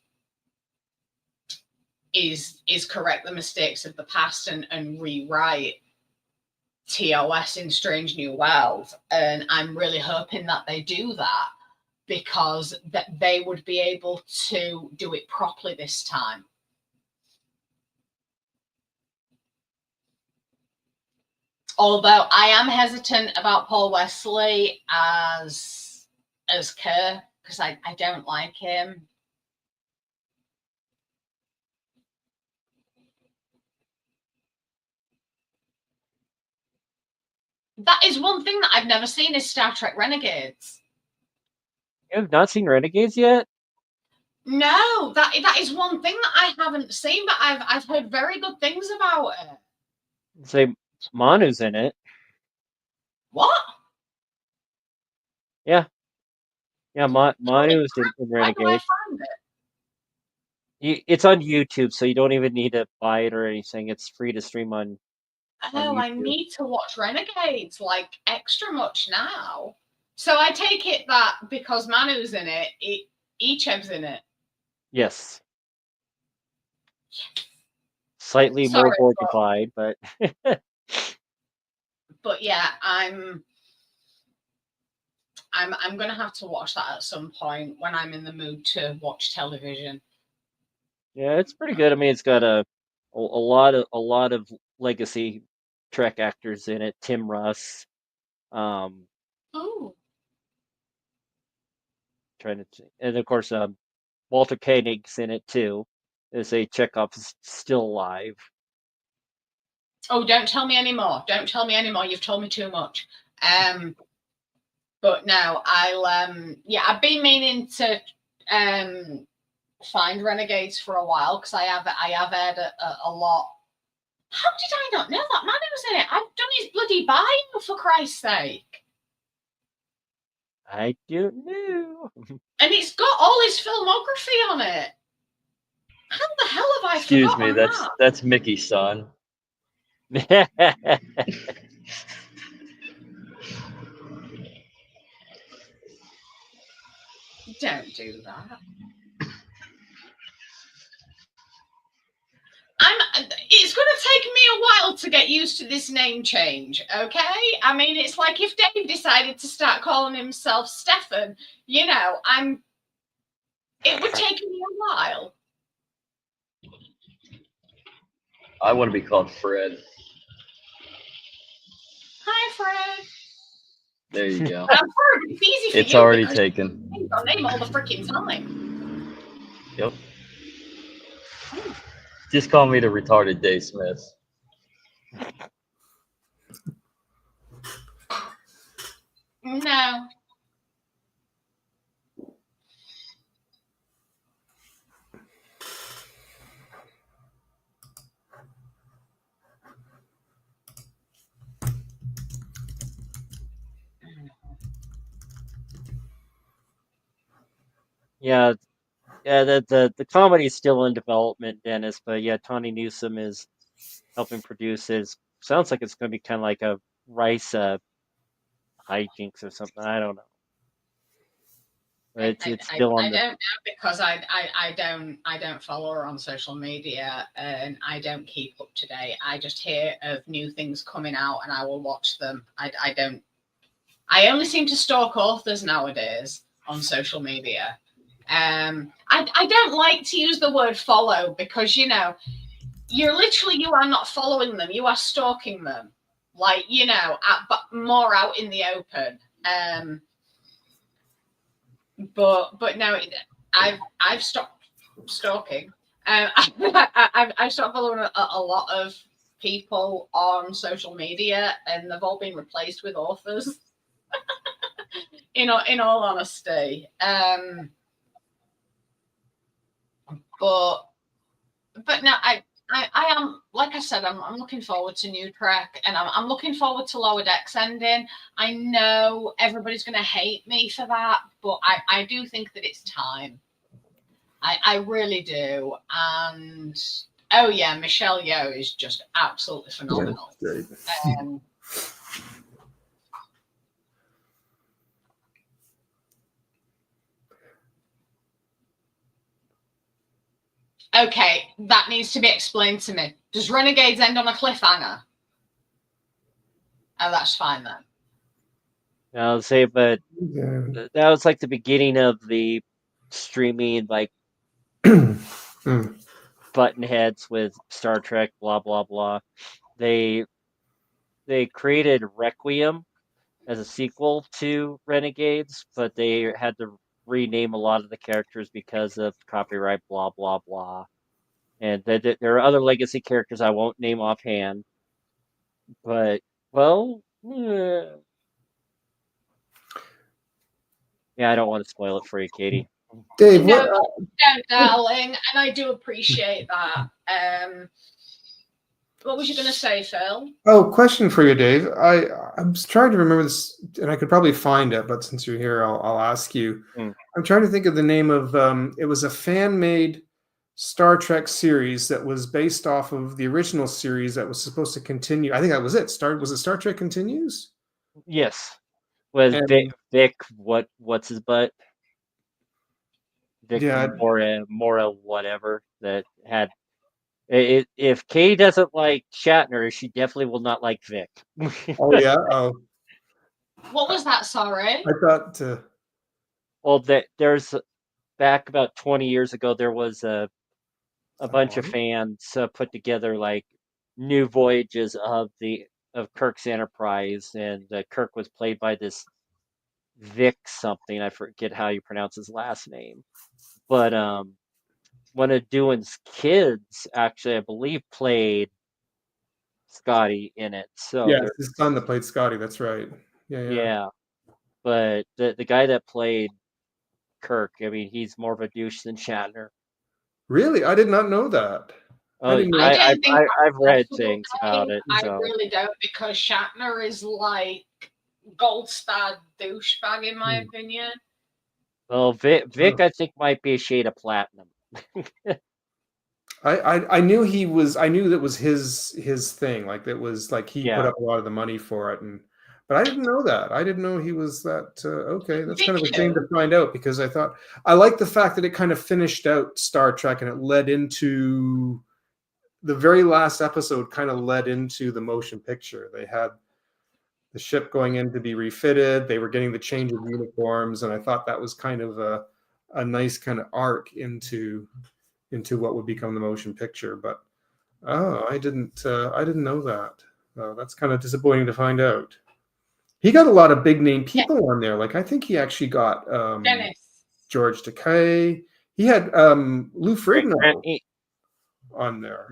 B: correct the mistakes of the past and rewrite TOS in Strange New Worlds. And I'm really hoping that they do that because that they would be able to do it properly this time. Although I am hesitant about Paul Wesley as Kirk because I don't like him. That is one thing that I've never seen is Star Trek Renegades.
A: You have not seen Renegades yet?
B: No, that is one thing that I haven't seen, but I've heard very good things about it.
A: Say Manu's in it.
B: What?
A: Yeah. Yeah, Manu's in Renegades.
B: Where do I find it?
A: It's on YouTube, so you don't even need to buy it or anything. It's free to stream on
B: Oh, I need to watch Renegades like extra much now. So I take it that because Manu's in it, Icheb's in it.
A: Yes. Slightly more Borgified, but
B: but yeah, I'm gonna have to watch that at some point when I'm in the mood to watch television.
A: Yeah, it's pretty good. I mean, it's got a lot of legacy Trek actors in it. Tim Russ.
B: Oh.
A: And of course, Walter Koenig's in it too. They say Chekhov's still alive.
B: Oh, don't tell me anymore. Don't tell me anymore. You've told me too much. But no, I've been meaning to find Renegades for a while because I have heard a lot. How did I not know that man was in it? I've done his bloody bio, for Christ's sake.
A: I don't know.
B: And it's got all his filmography on it. How the hell have I
F: Excuse me,
B: that?
F: that's Mickey's son.
B: Don't do that. It's going to take me a while to get used to this name change, okay? I mean, it's like if Dave decided to start calling himself Stefan, you know, it would take me a while.
F: I want to be called Fred.
B: Hi, Fred.
F: There you go.
B: It's easy for you.
F: It's already taken.
B: You your name all the freaking time.
F: Yep. Just call me the retarded Dave Smith.
B: No.
A: Yeah, the comedy is still in development, Dennis. But yeah, Tawny Newsome is helping produce it. Sounds like it's going to be kind of like a Rice hijinks or something. I don't know. It's still on
B: I
A: the.
B: don't know because I don't follow her on social media and I don't keep up to date. I just hear of new things coming out and I will watch them. I only seem to stalk authors nowadays on social media. I don't like to use the word follow because you are not following them, you are stalking them, like but more out in the open. But no, I've stopped stalking. I've stopped following a lot of people on social media, and they've all been replaced with authors. in all honesty, but no, I am, like I said, I'm looking forward to New Trek, and I'm looking forward to Lower Decks ending. I know everybody's going to hate me for that, but I do think that it's time. I really do. And oh yeah, Michelle Yeoh is just absolutely phenomenal. Okay, that needs to be explained to me. Does Renegades end on a cliffhanger? Oh, that's fine then.
A: I'll say, but that was like the beginning of the streaming, like button heads with Star Trek, blah blah blah. They created Requiem as a sequel to Renegades, but they had to rename a lot of the characters because of copyright, blah blah blah. And there are other legacy characters I won't name offhand, but well, yeah, I don't want to spoil it for you, Katie.
E: Dave,
B: no, darling, and I do appreciate that. What was you going to say, Phil?
E: Oh, question for you, Dave. I'm just trying to remember this, and I could probably find it, but since you're here, I'll ask you. I'm trying to think of the name of. It was a fan-made Star Trek series that was based off of the original series that was supposed to continue. I think that was it. Was it Star Trek Continues?
A: Yes. Was Vic what's his butt? Vic Mora whatever that had. If Katie doesn't like Shatner, she definitely will not like Vic.
E: Oh yeah. Oh.
B: What was that? Sorry.
E: I thought.
A: Well, there's back about 20 years ago. There was a bunch of fans put together like new voyages of Kirk's Enterprise, and Kirk was played by this Vic something. I forget how you pronounce his last name, but one of Doohan's kids actually, I believe, played Scotty in it. So
E: yeah, his son that played Scotty. That's right. Yeah.
A: But the guy that played Kirk, I mean, he's more of a douche than Shatner.
E: Really, I did not know that.
A: Oh, I've read things about it.
B: I really don't, because Shatner is like gold star douchebag in my opinion.
A: Well, Vic, I think might be a shade of platinum.
E: I knew I knew that was his thing. Like that was like he put up a lot of the money for it, But I didn't know that. I didn't know he was that. Okay, that's
B: Did
E: kind of a
B: you?
E: shame to find out, because I thought I like the fact that it kind of finished out Star Trek and it led into the very last episode. Kind of led into the motion picture. They had the ship going in to be refitted. They were getting the change of uniforms, and I thought that was kind of a nice kind of arc into what would become the motion picture. But I didn't know that. That's kind of disappointing to find out. He got a lot of big name people on there. Like I think he actually got
B: Dennis.
E: George Takei. He had Lou Ferrigno on there.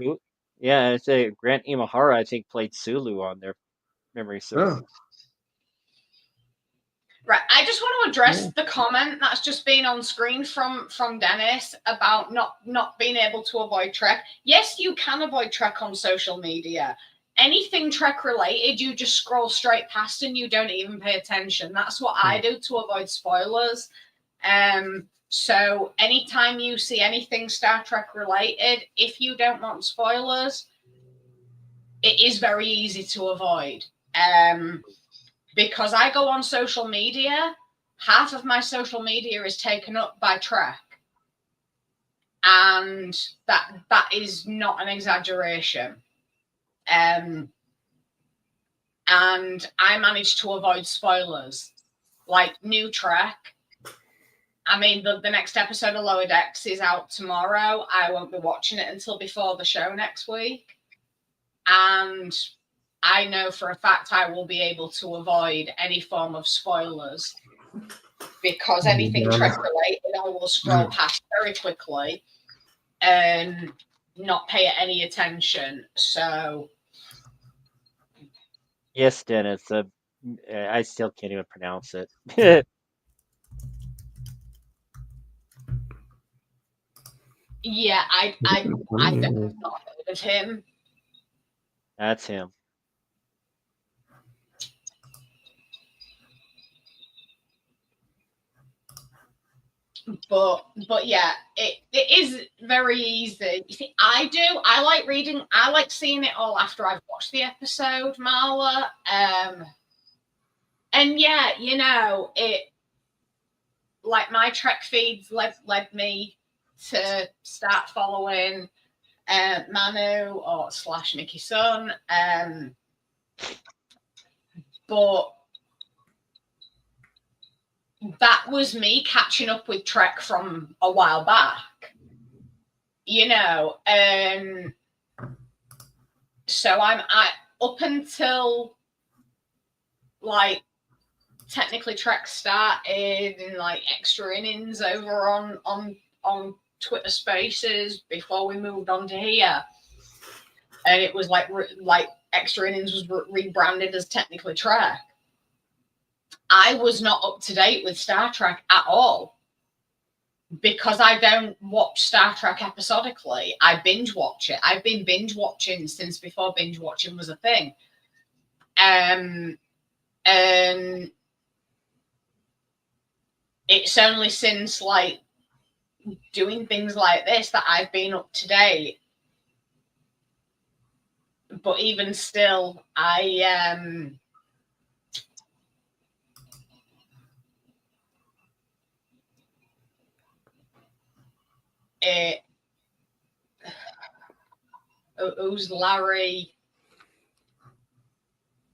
A: Yeah, I say Grant Imahara, I think, played Sulu on their memory serves.
E: Oh.
B: Right, I just want to address the comment that's just been on screen from Dennis about not being able to avoid Trek. Yes, you can avoid Trek on social media. Anything Trek related, you just scroll straight past and you don't even pay attention. That's what I do to avoid spoilers. So anytime you see anything Star Trek related, if you don't want spoilers, it is very easy to avoid. Because I go on social media, half of my social media is taken up by Trek. And that is not an exaggeration. And I managed to avoid spoilers. Like new Trek. I mean, the next episode of Lower Decks is out tomorrow. I won't be watching it until before the show next week. And I know for a fact I will be able to avoid any form of spoilers, because anything Trek related I will scroll past very quickly and not pay it any attention. So
A: yes, Dennis. I still can't even pronounce it.
B: yeah, I've definitely not heard of him.
A: That's him.
B: But yeah, it is very easy. You see, I like reading, I like seeing it all after I've watched the episode, Marla. And yeah, you know, it, like my Trek feeds led me to start following Manu or / Mickey Sun. But that was me catching up with Trek from a while back, you know. So I up until like technically Trek started in like extra innings over on Twitter Spaces before we moved on to here, and it was like extra innings was rebranded as technically Trek. I was not up to date with Star Trek at all, because I don't watch Star Trek episodically. I binge watch it. I've been binge watching since before binge watching was a thing. And it's only since like doing things like this that I've been up to date. But even still, who's Larry?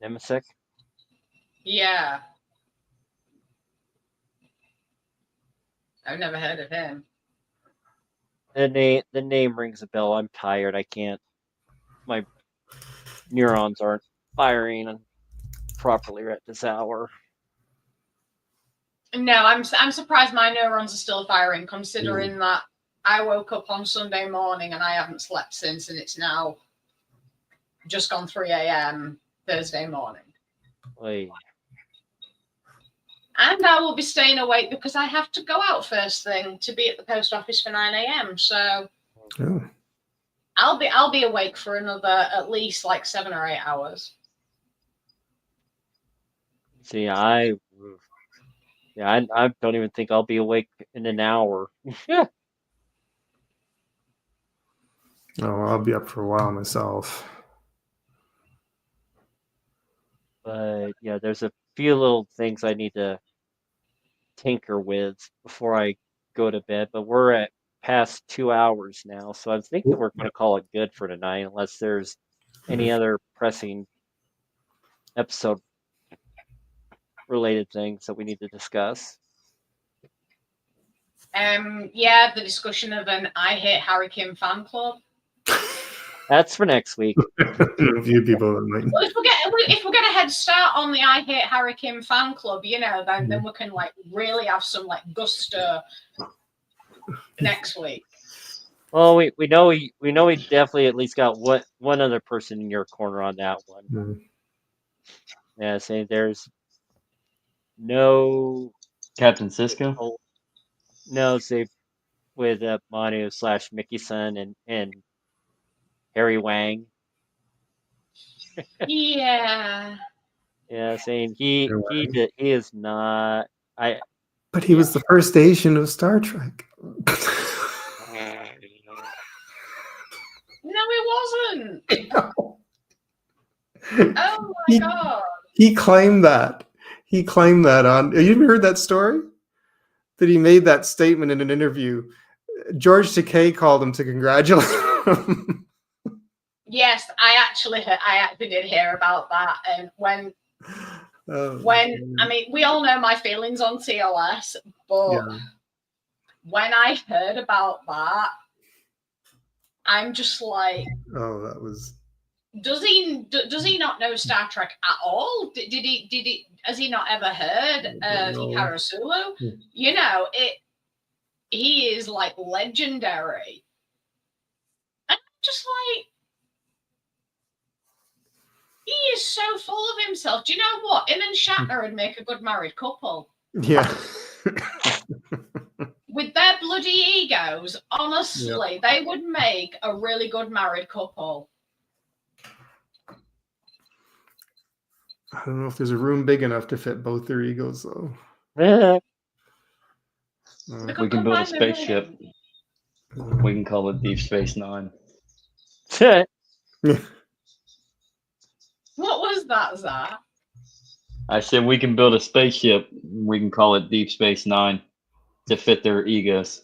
A: Nemesek?
B: Yeah. I've never heard of him.
A: The name rings a bell. I'm tired. I can't. My neurons aren't firing properly at this hour.
B: No, I'm surprised my neurons are still firing, considering that I woke up on Sunday morning and I haven't slept since, and it's now just gone 3 a.m. Thursday morning.
A: Oy.
B: And I will be staying awake because I have to go out first thing to be at the post office for 9 a.m. So I'll be awake for another at least like 7 or 8 hours.
A: See, I don't even think I'll be awake in an hour. Yeah.
E: Oh, I'll be up for a while myself.
A: But yeah, there's a few little things I need to tinker with before I go to bed. But we're at past 2 hours now, so I think that we're going to call it good for tonight, unless there's any other pressing episode related things that we need to discuss.
B: Yeah, the discussion of an I Hate Harry Kim fan club.
A: That's for next week.
E: A few people that might.
B: Well, if we get a head start on the I Hate Harry Kim fan club, then we can like really have some like gusto next week.
A: Well, we know we definitely at least got one other person in your corner on that one.
E: Mm.
A: Yeah, saying there's no
F: Captain Cisco.
A: No, save with Manu / Mickey-san and Harry Wang.
B: Yeah.
A: Yeah, saying he is not.
E: But he was the first Asian of Star Trek.
B: No, he wasn't. Oh my god.
E: He claimed that. He claimed that on. Have you ever heard that story? That he made that statement in an interview. George Takei called him to congratulate him.
B: Yes, I actually did hear about that, and when I mean, we all know my feelings on TLS, but when I heard about that, I'm just like,
E: oh, that was.
B: Does he not know Star Trek at all? Did he? Has he not ever heard of Hikaru Sulu? You know, he is like legendary. And I'm just like, he is so full of himself. Do you know what? Him and Shatner would make a good married couple.
E: Yeah.
B: With their bloody egos, honestly, they would make a really good married couple.
E: I don't know if there's a room big enough to fit both their egos, though.
F: We can build a spaceship. We can call it Deep Space Nine.
B: What was that, Zach?
F: I said we can build a spaceship. We can call it Deep Space Nine to fit their egos.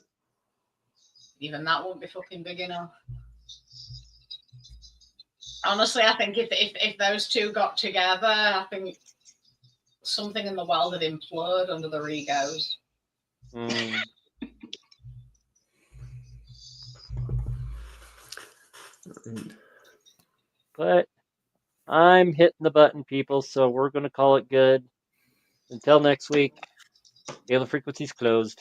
B: Even that won't be fucking big enough. Honestly, I think if those two got together, I think something in the world would implode under their egos.
A: But I'm hitting the button, people, so we're going to call it good. Until next week, Halo Frequency's closed.